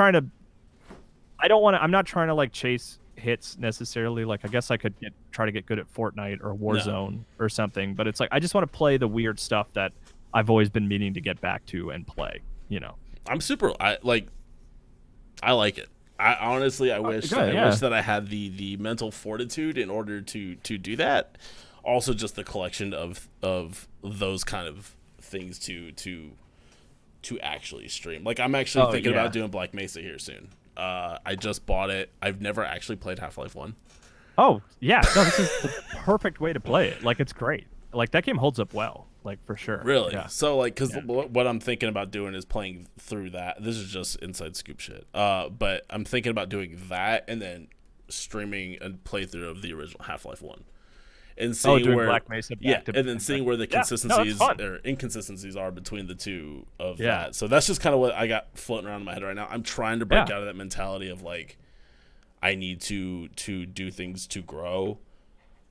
trying to like chase hits necessarily. Like I guess I could try to get good at Fortnite or Warzone or something, but it's like I just want to play the weird stuff that I've always been meaning to get back to and play, you know. I like it. I honestly wish that I had the mental fortitude in order to do that. Also just the collection of those kind of things to actually stream. Like I'm actually thinking about doing Black Mesa here soon. I just bought it. I've never actually played Half-Life 1. Oh, yeah. No, this is the perfect way to play it. Like, it's great. Like, that game holds up well, like, for sure. Really? Yeah. So, like, because what I'm thinking about doing is playing through that. This is just inside scoop shit. But I'm thinking about doing that and then streaming a playthrough of the original Half-Life 1. And seeing where Black Mesa and then seeing where the consistencies or inconsistencies are between the two of that. So that's just kind of what I got floating around in my head right now. I'm trying to break out of that mentality of like I need to do things to grow.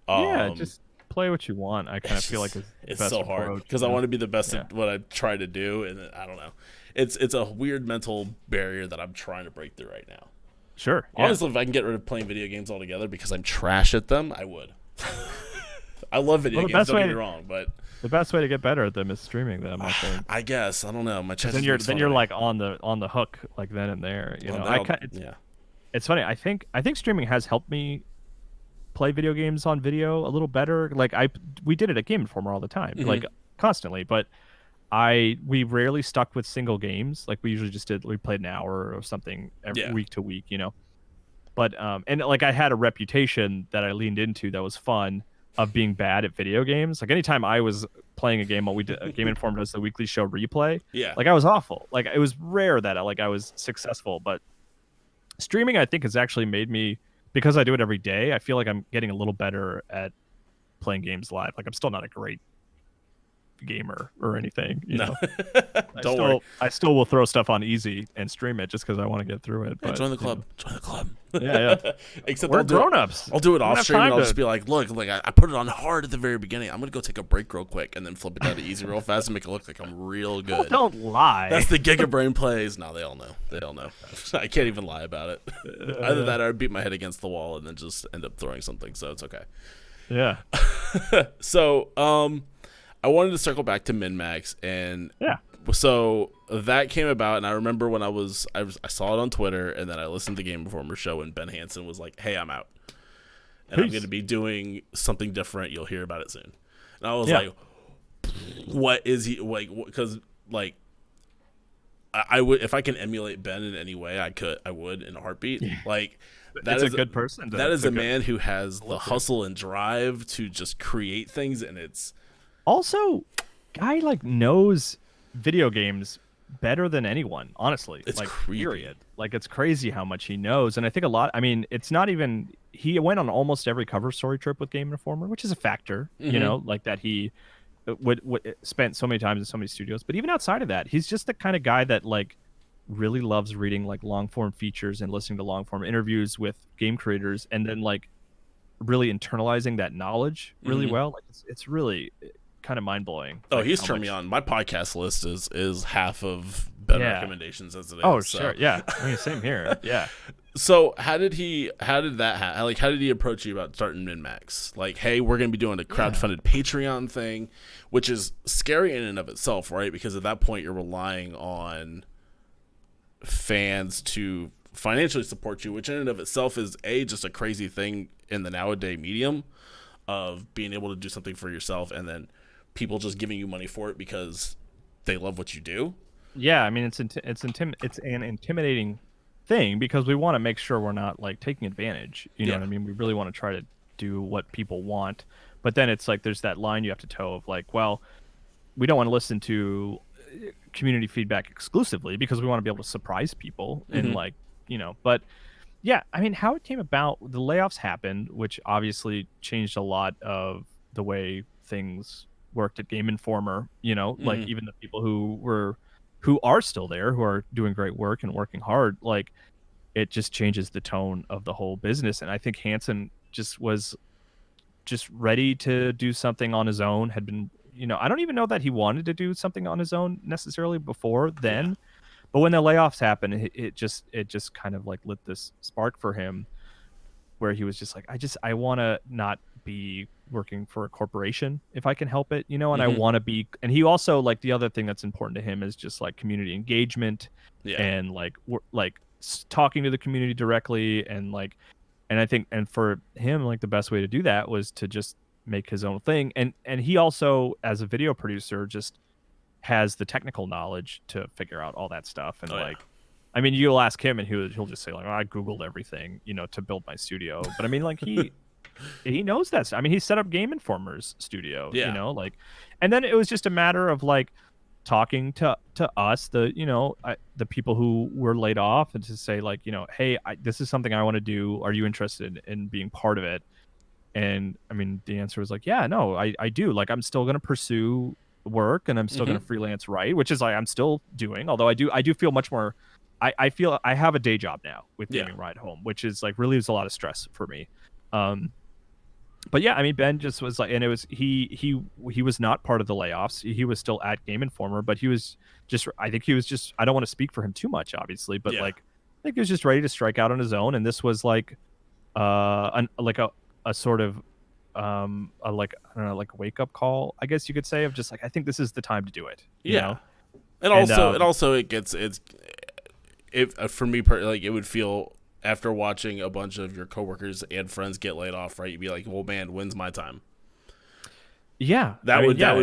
Yeah, Um, just play what you want. I kind of feel like is the it's best so hard approach. because I want to be the best Yeah. at what I try to do, and I don't know. It's a weird mental barrier that I'm trying to break through right now. Sure. Yeah. Honestly, if I can get rid of playing video games altogether because I'm trash at them, I would. I love video Well, games. Don't get me wrong, but the best way to get better at them is streaming them. I think. I guess I don't know. My chest. Then you're like on the hook like then and there. You know, yeah. It's funny. I think streaming has helped me play video games on video a little better. Like we did it at Game Informer all the time, like constantly. But we rarely stuck with single games. Like we usually we played an hour or something every week to week, you know. But and like I had a reputation that I leaned into that was fun of being bad at video games. Like anytime I was playing a game, we did Game Informer does the weekly show replay. Yeah. Like I was awful. Like it was rare that I was successful, but streaming I think has actually made me, because I do it every day, I feel like I'm getting a little better at playing games live. Like I'm still not a great gamer or anything, you know. Don't worry. I still will throw stuff on easy and stream it just because I want to get through it. But join the club. Join the club. Yeah. Except we're grown-ups. I'll do it off stream, and I'll just be like, look, I put it on hard at the very beginning. I'm gonna go take a break real quick, and then flip it down to easy real fast and make it look like I'm real good. Oh, don't lie. That's the Giga Brain plays. No, they all know. They all know. I can't even lie about it. Either that, or I beat my head against the wall and then just end up throwing something. So it's okay. Yeah. So, I wanted to circle back to min-max, and so that came about, and I remember when I saw it on Twitter, and then I listened to the Game Informer show, and Ben Hansen was like, "Hey, I'm out, and I'm going to be doing something different. You'll hear about it soon." And I was like, "What is he like?" Because like, I would, if I can emulate Ben in any way, I would in a heartbeat. Like. That's a good person. That is a man who has the hustle and drive to just create things, and it's also guy like knows video games better than anyone. Honestly, it's like creepy. Period. Like it's crazy how much he knows, and I think a lot. I mean, it's not even he went on almost every cover story trip with Game Informer, which is a factor. You know, like that he would spent so many times in so many studios. But even outside of that, he's just the kind of guy that like really loves reading like long form features and listening to long form interviews with game creators, and then like really internalizing that knowledge really well. Like it's really kind of mind blowing. Oh, like, he's turned me on. My podcast list is half of Ben recommendations as it is. Oh, sure, yeah. I mean, same here. Yeah. So how did how did he approach you about starting min-max? Like, hey, we're going to be doing a crowdfunded Patreon thing, which is scary in and of itself, right? Because at that point you're relying on fans to financially support you, which in and of itself is just a crazy thing in the nowadays medium of being able to do something for yourself and then people just giving you money for it because they love what you do. Yeah, I mean it's an intimidating thing because we want to make sure we're not like taking advantage. You know what I mean? We really want to try to do what people want, but then it's like there's that line you have to toe of like, well, we don't want to listen to community feedback exclusively because we want to be able to surprise people and like, you know, but yeah, I mean, how it came about, the layoffs happened, which obviously changed a lot of the way things worked at Game Informer, you know, like even the people who are still there, who are doing great work and working hard, like it just changes the tone of the whole business. And I think Hansen was ready to do something on his own, had been, you know, I don't even know that he wanted to do something on his own necessarily before then, but when the layoffs happened, it just kind of like lit this spark for him where he was just like, I want to not be working for a corporation if I can help it, you know, and I want to be, and he also like the other thing that's important to him is just like community engagement and like talking to the community directly and I think, and for him, like the best way to do that was to just make his own thing. And he also, as a video producer, just has the technical knowledge to figure out all that stuff. And I mean, you'll ask him and he'll just say like, oh, I Googled everything, you know, to build my studio. But I mean, like he knows that stuff. I mean, he set up Game Informer's studio, you know, like, and then it was just a matter of like talking to us, the people who were laid off, and to say like, you know, hey, this is something I want to do. Are you interested in being part of it? And I mean, the answer was like, yeah, no, I do. Like, I'm still going to pursue work and I'm still going to freelance write, which is like, I'm still doing, although I do feel much more, I feel I have a day job now with Yeah. Gaming Ride Home, which is like relieves a lot of stress for me. But yeah, I mean, Ben just was like, and it was he was not part of the layoffs. He was still at Game Informer, but he was just, I think he was just, I don't want to speak for him too much, obviously, but Yeah. like, I think he was just ready to strike out on his own. And this was like, like a sort of, like, I don't know, like a wake up call, I guess you could say, of just like, I think this is the time to do it. You know? And it gets, for me, like, it would feel, after watching a bunch of your coworkers and friends get laid off, right? You'd be like, well, man, when's my time? Yeah. If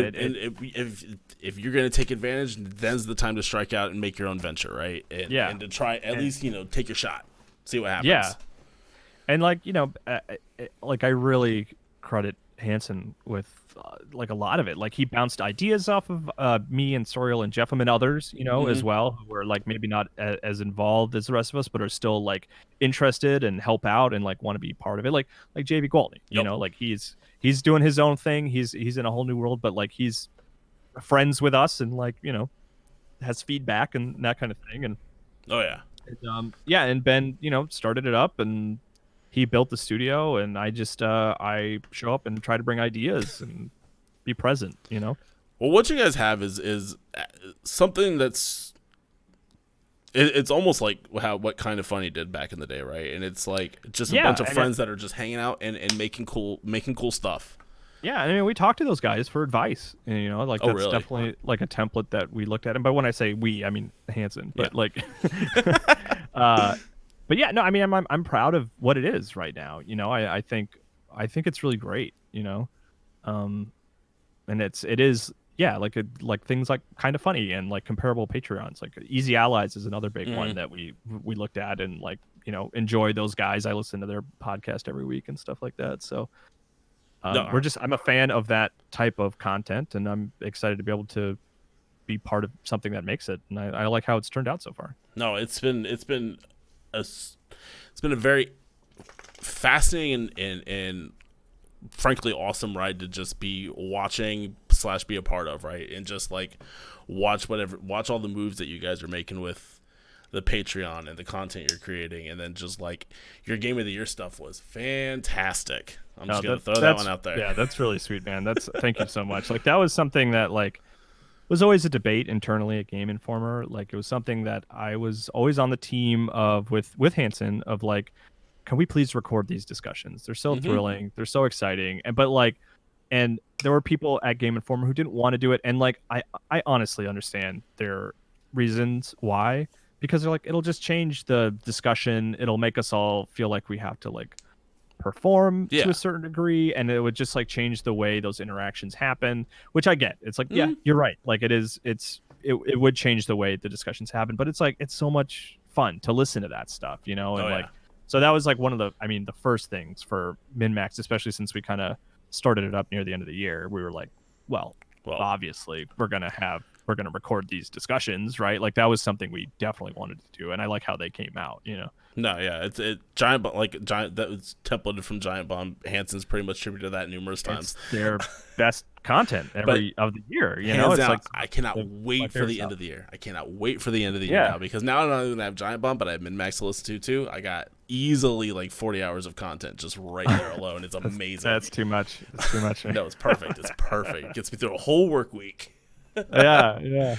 you're going to take advantage, then's the time to strike out and make your own venture, right? And to try, at least, take your shot, see what happens. Yeah. And like, like I really credit Hansen with like a lot of it. Like he bounced ideas off of me and Soriel and Jeffem and others, as well, who were like maybe not as involved as the rest of us, but are still like interested and help out and like want to be part of it. Like JB Gwaltney, like he's doing his own thing. He's in a whole new world, but like he's friends with us and like, has feedback and that kind of thing. And and Ben, started it up and he built the studio, and I just I show up and try to bring ideas and be present. Well, what you guys have is something that's it's almost like what Kind of Funny did back in the day, right? And it's like just a bunch of friends that are just hanging out and making cool stuff. Yeah, I mean, we talked to those guys for advice, and like that's definitely like a template that we looked at. And but when I say we, I mean Hansen. But like, but yeah, no, I mean, I'm proud of what it is right now. I think it's really great. And it is like things like Kind of Funny and like comparable Patreons. Like Easy Allies is another big one that we looked at and like enjoy those guys. I listen to their podcast every week and stuff like that. So I'm a fan of that type of content, and I'm excited to be able to be part of something that makes it. And I like how it's turned out so far. No, it's been a very fascinating and frankly awesome ride to just be watching / be a part of, right? And just like watch all the moves that you guys are making with the Patreon and the content you're creating, and then just like your Game of the Year stuff was fantastic. I'm just gonna throw that one out there. Yeah, that's really sweet, man. Thank you so much. Like that was something that like was always a debate internally at Game Informer. Like it was something that I was always on the team of with Hansen of like, can we please record these discussions? They're so thrilling. They're so exciting. And there were people at Game Informer who didn't want to do it. And like, I honestly understand their reasons why, because they're like, it'll just change the discussion. It'll make us all feel like we have to like perform to a certain degree, and it would just like change the way those interactions happen, which I get. It's like, yeah, you're right. Like it would change the way the discussions happen, but it's like, it's so much fun to listen to that stuff, and so that was like one of the first things for MinMax, especially since we kind of started it up near the end of the year. We were like, well, obviously we're going to record these discussions, right? Like that was something we definitely wanted to do, and I like how they came out, No, yeah, Giant Bomb, that was templated from Giant Bomb. Hansen's pretty much attributed to that numerous times. It's their best content of the year, It's like I cannot wait for the end of the year. I cannot wait for the end of the year now, because now I don't even have Giant Bomb, but I have MinMax to listen to too. I got easily like 40 hours of content just right there alone. It's amazing. That's too much. It's too much. No, it's perfect. It's perfect. It gets me through a whole work week. Yeah.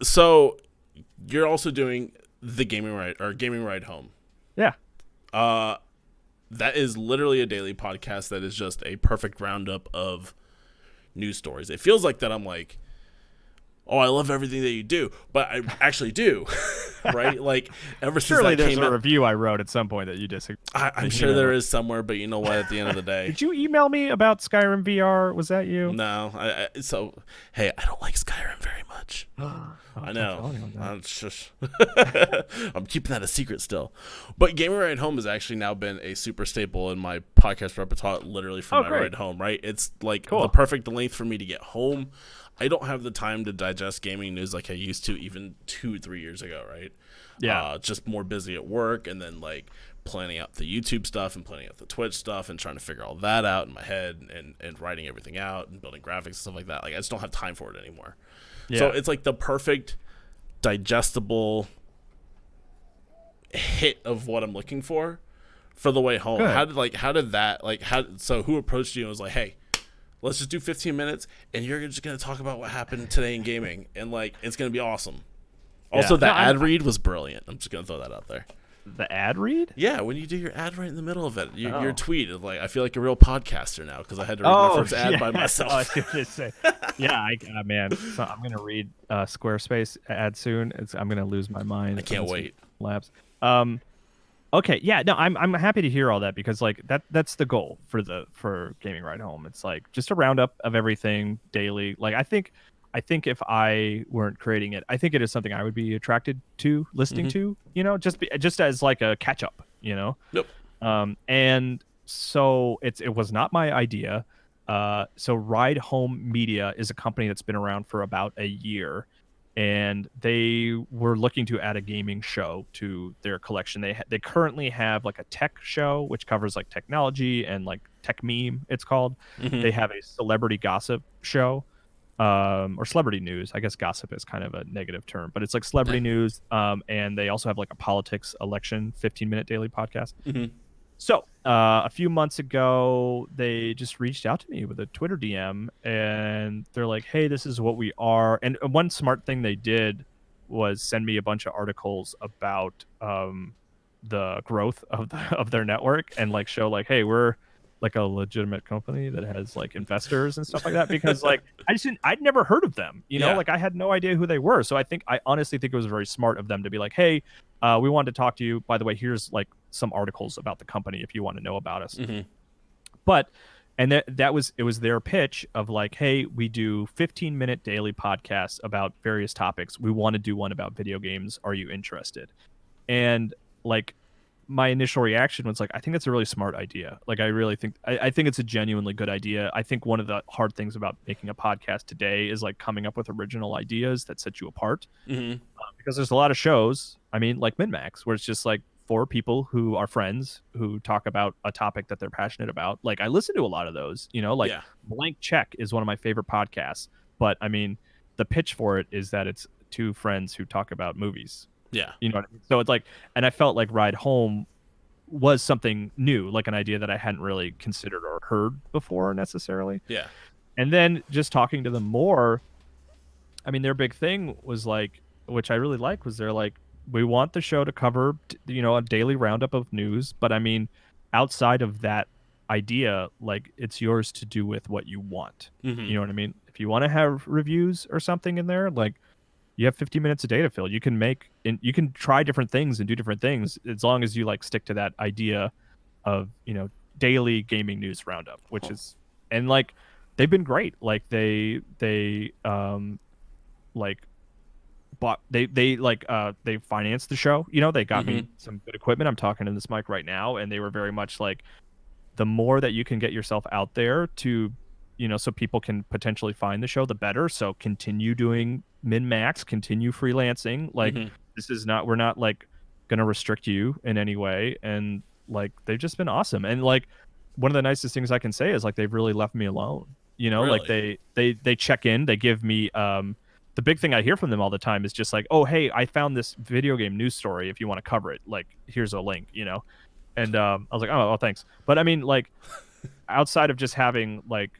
So you're also doing the Gaming Ride Home. Yeah. That is literally a daily podcast that is just a perfect roundup of news stories. It feels like that I'm like, oh, I love everything that you do, but I actually do, right? Like ever since Surely that there's came a out, ruview I wrote at some point that you disagree. I'm sure there is somewhere, but you know what? At the end of the day, did you email me about Skyrim VR? Was that you? No. Hey, I don't like Skyrim very much. I know. I'm keeping that a secret still. But Gaming Ride Home has actually now been a super staple in my podcast repertoire, literally from my ride home, right? It's like the perfect length for me to get home. I don't have the time to digest gaming news like I used to even 2-3 years ago, right? Yeah. Just more busy at work, and then like planning out the YouTube stuff and planning out the Twitch stuff and trying to figure all that out in my head and writing everything out and building graphics and stuff like that. Like I just don't have time for it anymore. Yeah. So it's like the perfect digestible hit of what I'm looking for the way home. Good. So who approached you and was like, hey, let's just do 15 minutes and you're just going to talk about what happened today in gaming, and like it's going to be awesome. Also, the ad read was brilliant. I'm just going to throw that out there. The ad read? Yeah, when you do your ad right in the middle of it, your tweet is like, I feel like a real podcaster now because I had to read my first ad by myself. I was going to say. Yeah, man. So I'm going to read Squarespace ad soon. I'm going to lose my mind. I can't wait. Labs. Okay, yeah, no, I'm happy to hear all that, because like that's the goal for Gaming Ride Home. It's like just a roundup of everything daily. Like I think if I weren't creating it, I think it is something I would be attracted to listening to, just as like a catch up, Yep. And so it was not my idea. So Ride Home Media is a company that's been around for about a year, and they were looking to add a gaming show to their collection. They currently have like a tech show, which covers like technology and like tech meme, it's called. They have a celebrity gossip show. Or celebrity news. I guess gossip is kind of a negative term, but it's like celebrity news. And they also have like a politics election 15-minute daily podcast. So a few months ago, they just reached out to me with a Twitter DM, and they're like, hey, this is what we are. And one smart thing they did was send me a bunch of articles about the growth of their network, and like show like, hey, we're like a legitimate company that has like investors and stuff like that, because like I'd never heard of them, like I had no idea who they were. So I honestly think it was very smart of them to be like, hey, we wanted to talk to you, by the way, here's like some articles about the company if you want to know about us. But it was their pitch of like, hey, we do 15-minute daily podcasts about various topics. We want to do one about video games. Are you interested? And like, my initial reaction was like, I think that's a really smart idea. Like, I really think, I think it's a genuinely good idea. I think one of the hard things about making a podcast today is like coming up with original ideas that set you apart. Because there's a lot of shows, I mean, like MinMax, where it's just like 4 people who are friends who talk about a topic that they're passionate about. Like, I listen to a lot of those, Blank Check is one of my favorite podcasts. But I mean, the pitch for it is that it's 2 friends who talk about movies. Yeah. You know what I mean? So it's like, and I felt like Ride Home was something new, like an idea that I hadn't really considered or heard before necessarily. Yeah. And then just talking to them more, I mean, their big thing was like, which I really like, was they're like, we want the show to cover, a daily roundup of news. But I mean, outside of that idea, like, it's yours to do with what you want. You know what I mean? If you want to have reviews or something in there, like, you have 15 minutes of data fill. You can try different things and do different things, as long as you like stick to that idea of, daily gaming news roundup, which is, and like, they've been great. Like they financed the show, they got me some good equipment. I'm talking to this mic right now, and they were very much like, the more that you can get yourself out there to, so people can potentially find the show, the better. So continue doing min-max, continue freelancing. Like, we're not like going to restrict you in any way. And like, they've just been awesome. And like, one of the nicest things I can say is like, they've really left me alone, Really? Like they check in, they give me, the big thing I hear from them all the time is just like, oh, hey, I found this video game news story. If you want to cover it, like, here's a link, And I was like, oh, thanks. But I mean, like, outside of just having like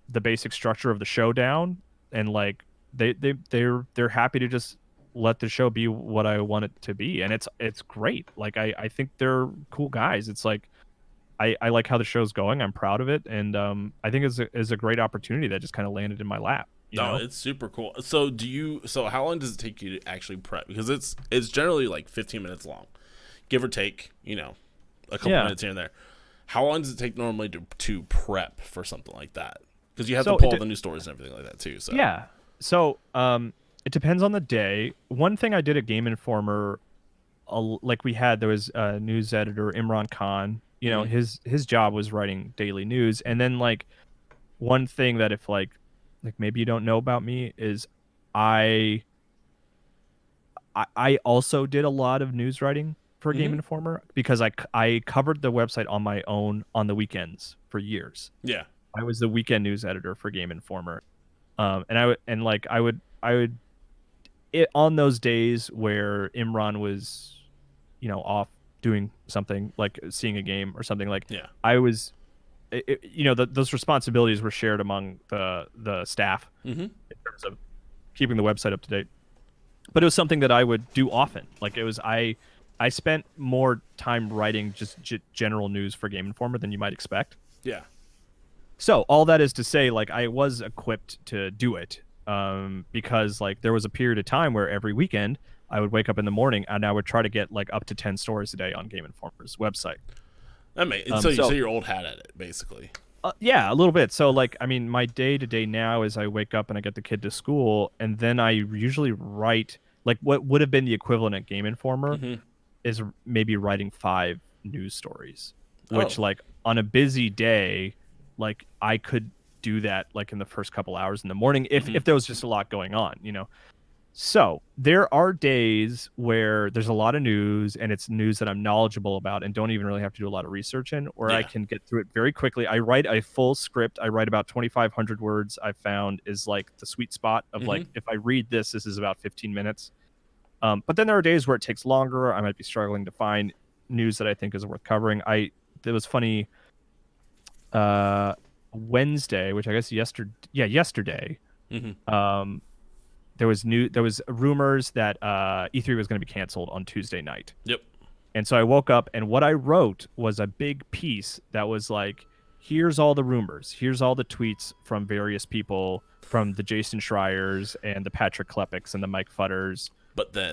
the basic structure of the show down, and like they're happy to just let the show be what I want it to be, and it's great. Like, I think they're cool guys. It's like, I like how the show's going. I'm proud of it, and I think it's a great opportunity that just kind of landed in my lap. It's super cool. So how long does it take you to actually prep? Because it's generally like 15 minutes long, give or take, a couple minutes here and there. How long does it take normally to prep for something like that? Because you have to pull all the news stories and everything like that too. So yeah. So it depends on the day. One thing I did at Game Informer, like there was a news editor, Imran Khan. His job was writing daily news. And then like, one thing that if like maybe you don't know about me is I also did a lot of news writing for Game Informer, because I covered the website on my own on the weekends for years. Yeah. I was the weekend news editor for Game Informer. And I would on those days where Imran was, off doing something like seeing a game or something, like Yeah. I was, those responsibilities were shared among the staff Mm-hmm. in terms of keeping the website up to date. But it was something that I would do often. Like it was I spent more time writing just general news for Game Informer than you might expect. Yeah. So all that is to say, like I was equipped to do it, because like there was a period of time where every weekend I would wake up in the morning and I would try to get like up to 10 stories a day on Game Informer's website. So you're old hat at it, basically. Yeah, a little bit. So like, I mean, my day to day now is I wake up and I get the kid to school, and then I usually write like what would have been the equivalent at Game Informer Mm-hmm. is maybe writing 5 news stories, which Oh. like on a busy day, like I could do that like in the first couple hours in the morning if there was just a lot going on, So there are days where there's a lot of news and it's news that I'm knowledgeable about and don't even really have to do a lot of research in, where I Yeah. can get through it very quickly. I write a full script. I write about 2,500 words. I've found is like the sweet spot of like, if I read this is about 15 minutes. But then there are days where it takes longer. I might be struggling to find news that I think is worth covering. It was funny. Wednesday, which I guess yesterday. Mm-hmm. There was rumors that E3 was going to be canceled on Tuesday night. Yep. And so I woke up and what I wrote was a big piece that was like, here's all the rumors, here's all the tweets from various people, from the Jason Schreiers and the Patrick Klepeks and the Mike Futters, But then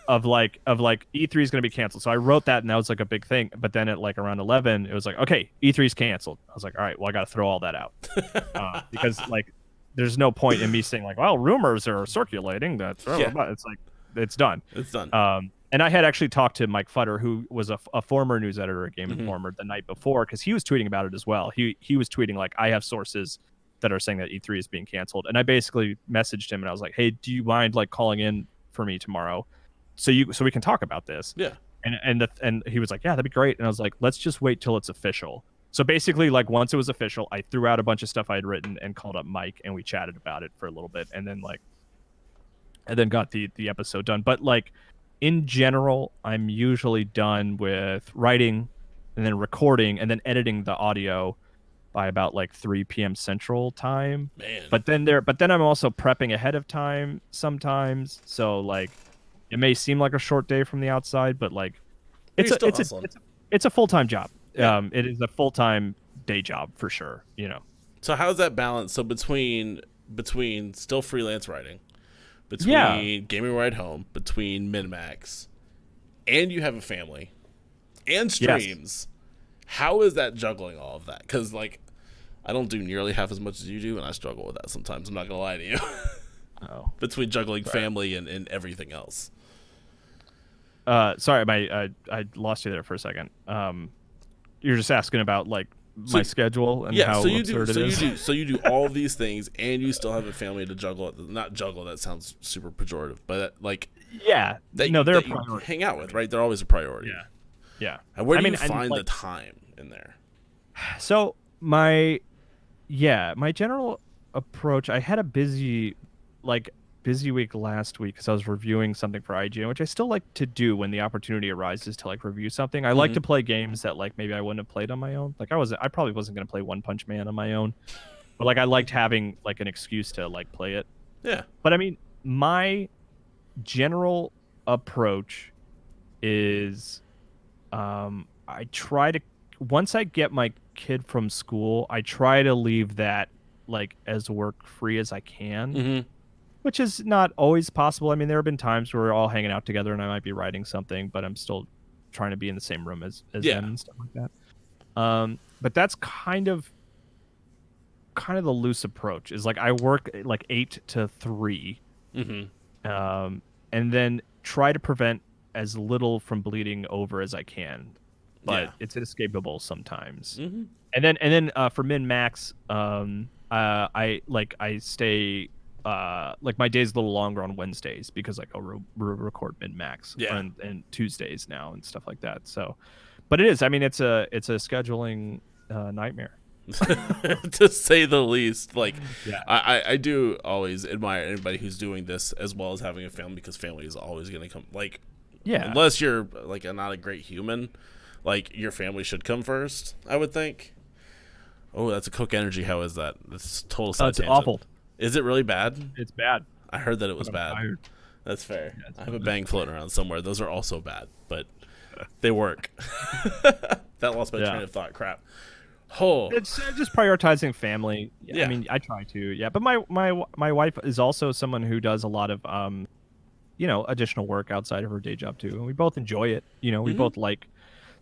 of like E3 is going to be canceled. So I wrote that and that was like a big thing. But then at like around 11, it was like, okay, E3 is canceled. I was like, all right, well, I got to throw all that out because like there's no point in me saying like, well, rumors are circulating that it's like it's done. It's done. And I had actually talked to Mike Futter, who was a former news editor at Game Informer the night before, because he was tweeting about it as well. He was tweeting like, I have sources that are saying that E3 is being canceled, and I basically messaged him and I was like, hey, do you mind like calling in for me tomorrow so we can talk about this? Yeah. And he was like, yeah, that'd be great. And I was like, let's just wait till it's official. So basically, like once it was official, I threw out a bunch of stuff I had written and called up Mike and we chatted about it for a little bit, and then got the episode done. But like in general, I'm usually done with writing and then recording and then editing the audio by about like 3 p.m. Central Time. Man. But then I'm also prepping ahead of time sometimes. So like it may seem like a short day from the outside, but like it's a full-time job. Yeah. It is a full-time day job for sure, So how's that balance? So between still freelance writing, between gaming ride home, between MinMax, and you have a family, and streams, how is that juggling all of that? Because like, I don't do nearly half as much as you do, and I struggle with that sometimes. I'm not gonna lie to you. Oh. Between juggling family and everything else. Sorry, I lost you there for a second. You're just asking about like my schedule and how absurd it is. So you do all these things, and you still have a family to juggle. Not juggle. That sounds super pejorative, but like they're a priority. Hang out with, right? They're always a priority. Yeah. And where do you find the time in there? So my general approach. I had a busy week last week because I was reviewing something for IGN, which I still like to do when the opportunity arises to like review something. I like to play games that like maybe I wouldn't have played on my own. Like I probably wasn't going to play One Punch Man on my own, but like I liked having like an excuse to like play it. Yeah. But I mean, my general approach is I try to, once I get my kid from school, I try to leave that like as work free as I can. Which is not always possible. I mean, there have been times where we're all hanging out together and I might be writing something, but I'm still trying to be in the same room as them and stuff like that. But that's kind of the loose approach, is like I work like 8 to 3, and then try to prevent as little from bleeding over as I can. But it's inescapable sometimes. And then for Min-Max, I stay. Like my day's a little longer on Wednesdays because like I'll record Min-Max and Tuesdays now and stuff like that. So, but it is. I mean, it's a scheduling nightmare. to say the least. Like, Yeah. I do always admire anybody who's doing this as well as having a family, because family is always going to come. Like, Yeah. unless you're like not a great human, like your family should come first, I would think. Oh, that's a Coke Energy. How is that? That's total side It's tangent. awful. Is it really bad? It's bad. I heard that it was I'm bad. tired. That's fair. Yeah, it's I have a fine. bang floating around somewhere. Those are also bad, but they work. That lost my Yeah. train of thought. Crap. Oh, It's just prioritizing family. Yeah. I mean, I try to. Yeah, but my wife is also someone who does a lot of additional work outside of her day job too, and we both enjoy it. We both like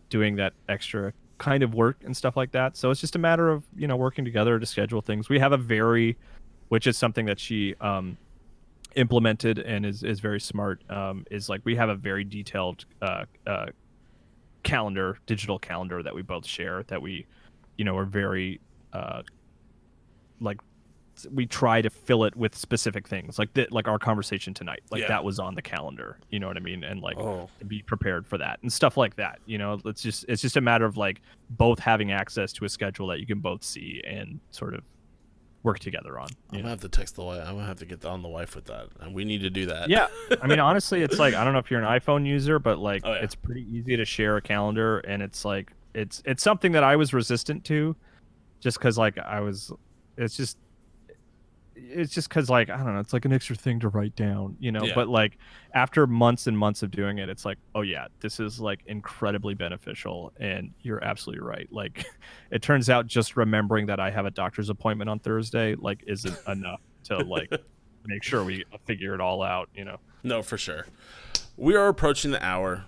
doing that extra kind of work and stuff like that. So it's just a matter of working together to schedule things. We have which is something that she implemented and is very smart. Is like we have a very detailed digital calendar that we both share, that we are very like we try to fill it with specific things, like our conversation tonight, like that was on the calendar, you know what I mean, and like to be prepared for that and stuff like that. It's just a matter of like both having access to a schedule that you can both see and sort of work together on. I'm gonna have to text the wife. I'm gonna have to get on the wife with that, and we need to do that. Yeah, I mean, honestly, it's like, I don't know if you're an iPhone user, but like It's pretty easy to share a calendar, and it's like it's something that I was resistant to, just because like it's just because like I don't know, it's like an extra thing to write down, But like after months and months of doing it, it's like, oh yeah, this is like incredibly beneficial, and you're absolutely right. Like it turns out just remembering that I have a doctor's appointment on Thursday like isn't enough to like make sure we figure it all out. No, for sure. We are approaching the hour.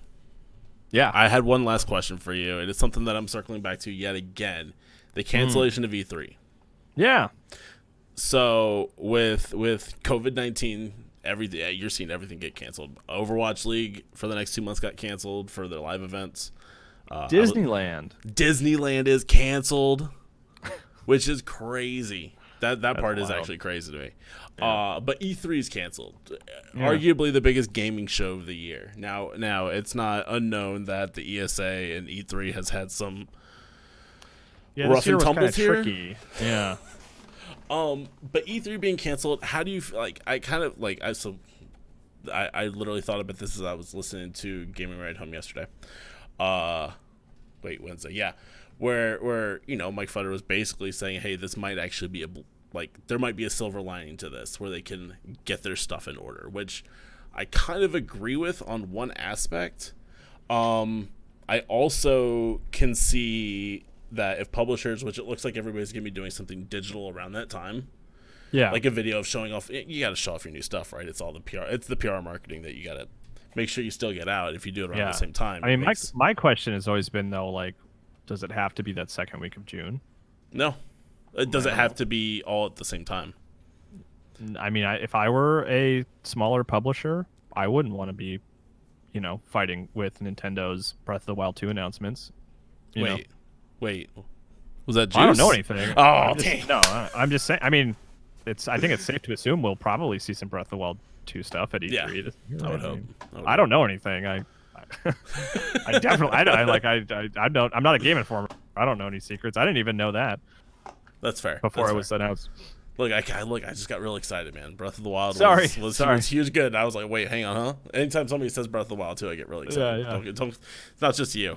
Yeah, I had one last question for you, and it's something that I'm circling back to yet again: the cancellation of E3. Yeah. So with COVID-19, you're seeing everything get canceled. Overwatch League for the next 2 months got canceled for their live events. Disneyland is canceled, which is crazy. That part is wild. actually crazy to me. Yeah. But E3 is canceled. Arguably the biggest gaming show of the year. Now it's not unknown that the ESA and E3 has had some rough and tumbles here. Tricky. Yeah. But E3 being canceled, how do you like? I literally thought about this as I was listening to Gaming Ride Home yesterday. Wednesday, yeah, where Mike Futter was basically saying, hey, this might actually be there might be a silver lining to this where they can get their stuff in order, which I kind of agree with on one aspect. I also can see that if publishers, which it looks like everybody's going to be doing something digital around that time, like a video of showing off, you got to show off your new stuff, right? It's all the PR, it's the PR marketing that you got to make sure you still get out if you do it around the same time. I mean, my question has always been though, like, does it have to be that second week of June? No. Does it have to be all at the same time? I mean, if I were a smaller publisher, I wouldn't want to be, fighting with Nintendo's Breath of the Wild 2 announcements. Wait, was that Juice? I don't know anything. Oh, dang. No, I'm just saying. I mean, I think it's safe to assume we'll probably see some Breath of the Wild 2 stuff at E3. Yeah, I would hope. I don't know anything. I definitely. I'm not a Game Informer. I don't know any secrets. I didn't even know that. That's fair. Before it was announced. Look, I just got real excited, man. Breath of the Wild was huge good. I was like, wait, hang on, huh? Anytime somebody says Breath of the Wild 2, I get really excited. Yeah. It's not just you.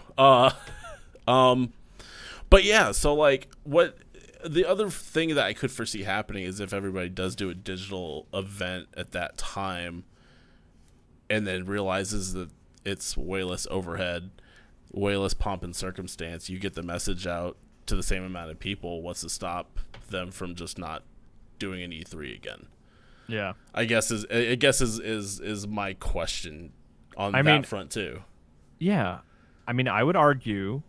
But yeah, so like what the other thing that I could foresee happening is if everybody does do a digital event at that time and then realizes that it's way less overhead, way less pomp and circumstance, you get the message out to the same amount of people. What's to stop them from just not doing an E3 again? Yeah. I guess is my question on that front too. Yeah. I mean, I would argue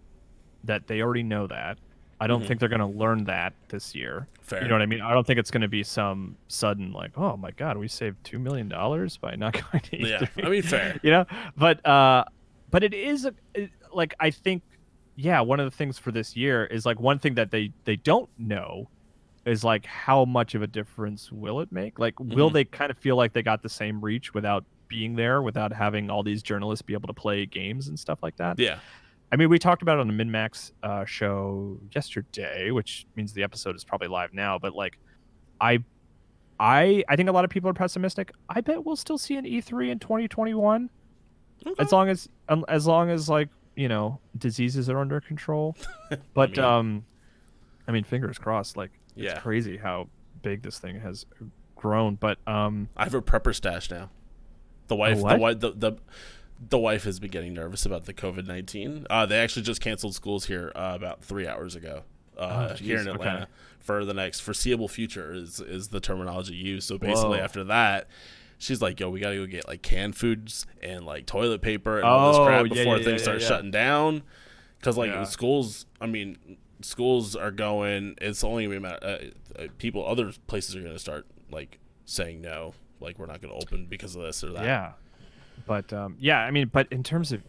that they already know that. I don't think they're going to learn that this year. Fair. You know what I mean? I don't think it's going to be some sudden like, oh my God, we saved $2 million by not going to E3. Yeah, I mean, fair. But it is like, I think, one of the things for this year is like one thing that they don't know is like how much of a difference will it make? Like, will they kind of feel like they got the same reach without being there, without having all these journalists be able to play games and stuff like that? Yeah. I mean, we talked about it on the MinMax show yesterday, which means the episode is probably live now. But like, I I think a lot of people are pessimistic. I bet we'll still see an E3 in 2021, Okay. as long as like diseases are under control. But I mean, fingers crossed. Like it's Yeah. crazy how big this thing has grown. But I have a prepper stash now. The wife, the wife has been getting nervous about the COVID-19. They actually just canceled schools here about 3 hours ago. Here in Atlanta for the next foreseeable future is the terminology used. So basically, after that, she's like, "Yo, we gotta go get like canned foods and like toilet paper and all this crap before things start shutting down." Because like schools, I mean, schools are going. It's only gonna be a matter, people. Other places are gonna start like saying no, like we're not gonna open because of this or that. Yeah, but I mean, but in terms of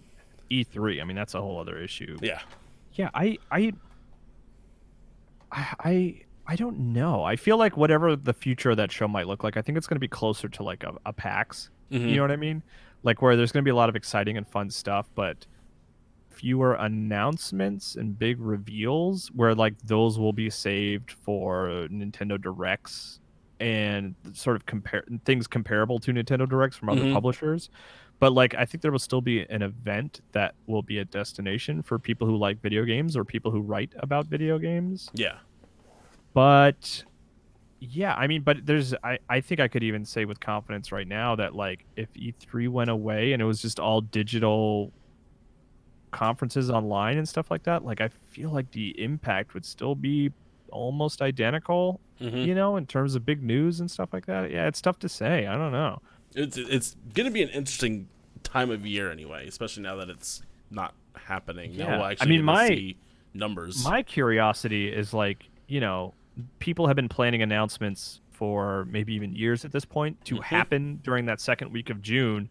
E3, I mean that's a whole other issue. Yeah. Yeah, I don't know. I feel like whatever the future of that show might look like, I think it's going to be closer to like a PAX. Mm-hmm. You know what I mean? Like where there's going to be a lot of exciting and fun stuff, but fewer announcements and big reveals where like those will be saved for Nintendo Directs and sort of things comparable to Nintendo Directs from other publishers. But like I think there will still be an event that will be a destination for people who like video games or people who write about video games. Yeah. But yeah, I mean, but I think I could even say with confidence right now that like if E3 went away and it was just all digital conferences online and stuff like that, like I feel like the impact would still be almost identical, in terms of big news and stuff like that. Yeah, it's tough to say. I don't know. It's going to be an interesting time of year anyway, especially now that it's not happening. Yeah. Now we'll actually see numbers. My curiosity is like, people have been planning announcements for maybe even years at this point to happen during that second week of June.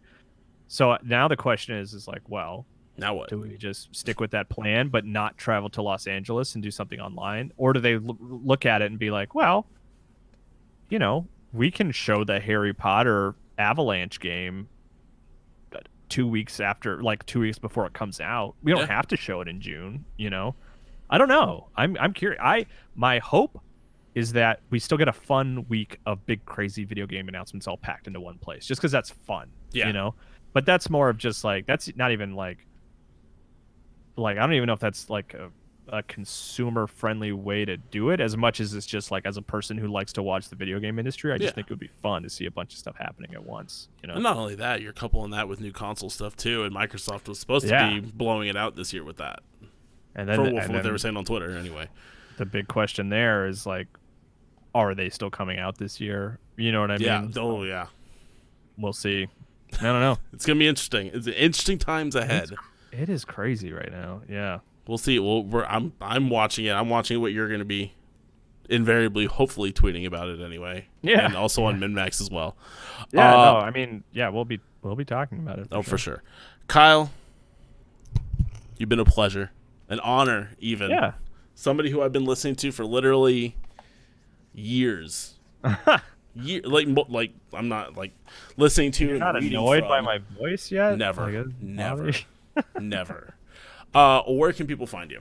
So now the question is like, well, now what? Do we just stick with that plan but not travel to Los Angeles and do something online? Or do they look at it and be like, well, we can show the Harry Potter Avalanche game 2 weeks after, like 2 weeks before it comes out. We don't have to show it in June, I don't know. I'm curious. My hope is that we still get a fun week of big crazy video game announcements all packed into one place, just because that's fun. But that's more of just like, that's not even like I don't even know if that's like a consumer friendly way to do it, as much as it's just like, as a person who likes to watch the video game industry, I just think it would be fun to see a bunch of stuff happening at once. And not only that, you're coupling that with new console stuff too, and Microsoft was supposed to be blowing it out this year with that. And then, from what they were saying on Twitter, anyway. The big question there is like, are they still coming out this year? You know what I mean? Yeah. Oh, yeah. We'll see. I don't know. It's gonna be interesting. It's interesting times ahead. It is crazy right now. Yeah. We'll see. I'm watching it. I'm watching what you're gonna be invariably, hopefully, tweeting about it anyway. Yeah. And also on MinMax as well. Yeah. No, I mean, yeah, we'll be talking about it. For sure. Kyle, you've been a pleasure. An honor, even. Yeah. Somebody who I've been listening to for literally years. Like I'm not like listening to. You're not annoyed by my voice yet? Never. Never. Where can people find you?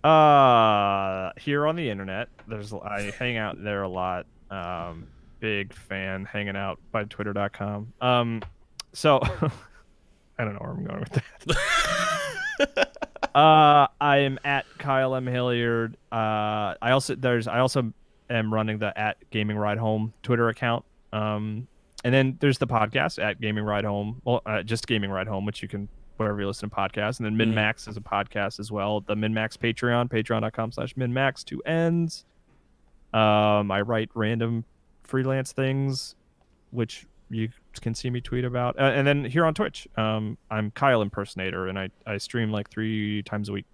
Here on the internet. I hang out there a lot. Big fan hanging out by twitter.com. So I don't know where I'm going with that. I am at Kyle M. Hilliard. I also am running the at Gaming Ride Home Twitter account. And then there's the podcast at Gaming Ride Home. Well, just Gaming Ride Home, which you can wherever you listen to podcasts. And then MinMax is a podcast as well. The MinMax Patreon, patreon.com/MinMax 2 N's. I write random freelance things, which you can see me tweet about. And then here on Twitch, I'm Kyle Impersonator, and I stream like 3 times a week.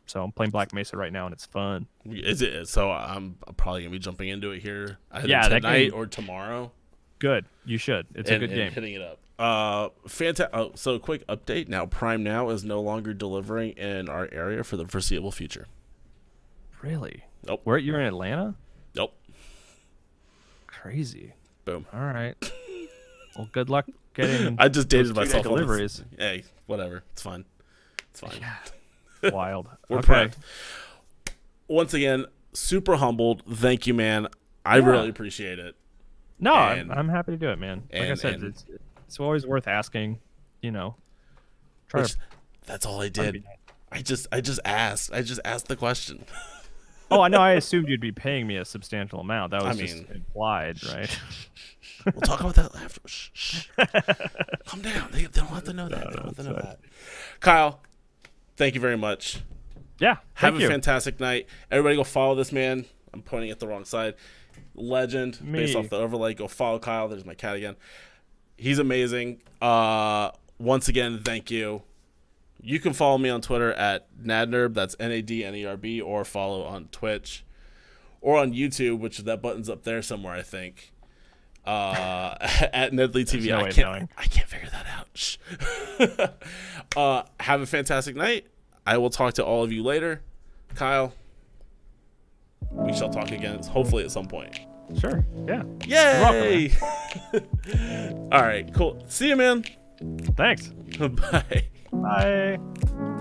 So I'm playing Black Mesa right now, and it's fun. Is it? So I'm probably going to be jumping into it here either tonight or tomorrow. Good. You should. It's a good game. Hitting it up. Fantastic. So quick update. Now Prime Now is no longer delivering in our area for the foreseeable future. Really? Nope. You're in Atlanta? Nope. Crazy. Boom. All right. Well, good luck getting. I just dated myself. Deliveries. Hey, whatever. It's fine. It's fine. Wild. We're okay. prepped. Once again, super humbled. Thank you, man. I really appreciate it. No, And- I'm happy to do it, man. Like I and- said, and- it's always worth asking. You know, try Which, to. that's all I try to did. be nice. I just asked. I just asked the question. Oh, I know. I assumed you'd be paying me a substantial amount. That was I just mean- implied, right? We'll talk about that after. Shh, shh. Calm down. They don't have to know that. They don't have to know that. Kyle, thank you very much. Yeah. Have thank a you. fantastic night. Everybody go follow this man. I'm pointing at the wrong side. Legend, based Me. off the overlay. Go follow Kyle. There's my cat again. He's amazing. Once again, thank you. You can follow me on Twitter at Nadnerb. That's NADNERB, or follow on Twitch or on YouTube, which that button's up there somewhere, I think. At Nedley TV. no way of knowing. I can't figure that out. Shh. Have a fantastic night. I will talk to all of you later. Kyle, we shall talk again, hopefully at some point. Sure. Yeah. Yay! All right, cool. See you, man. Thanks. Bye. Bye.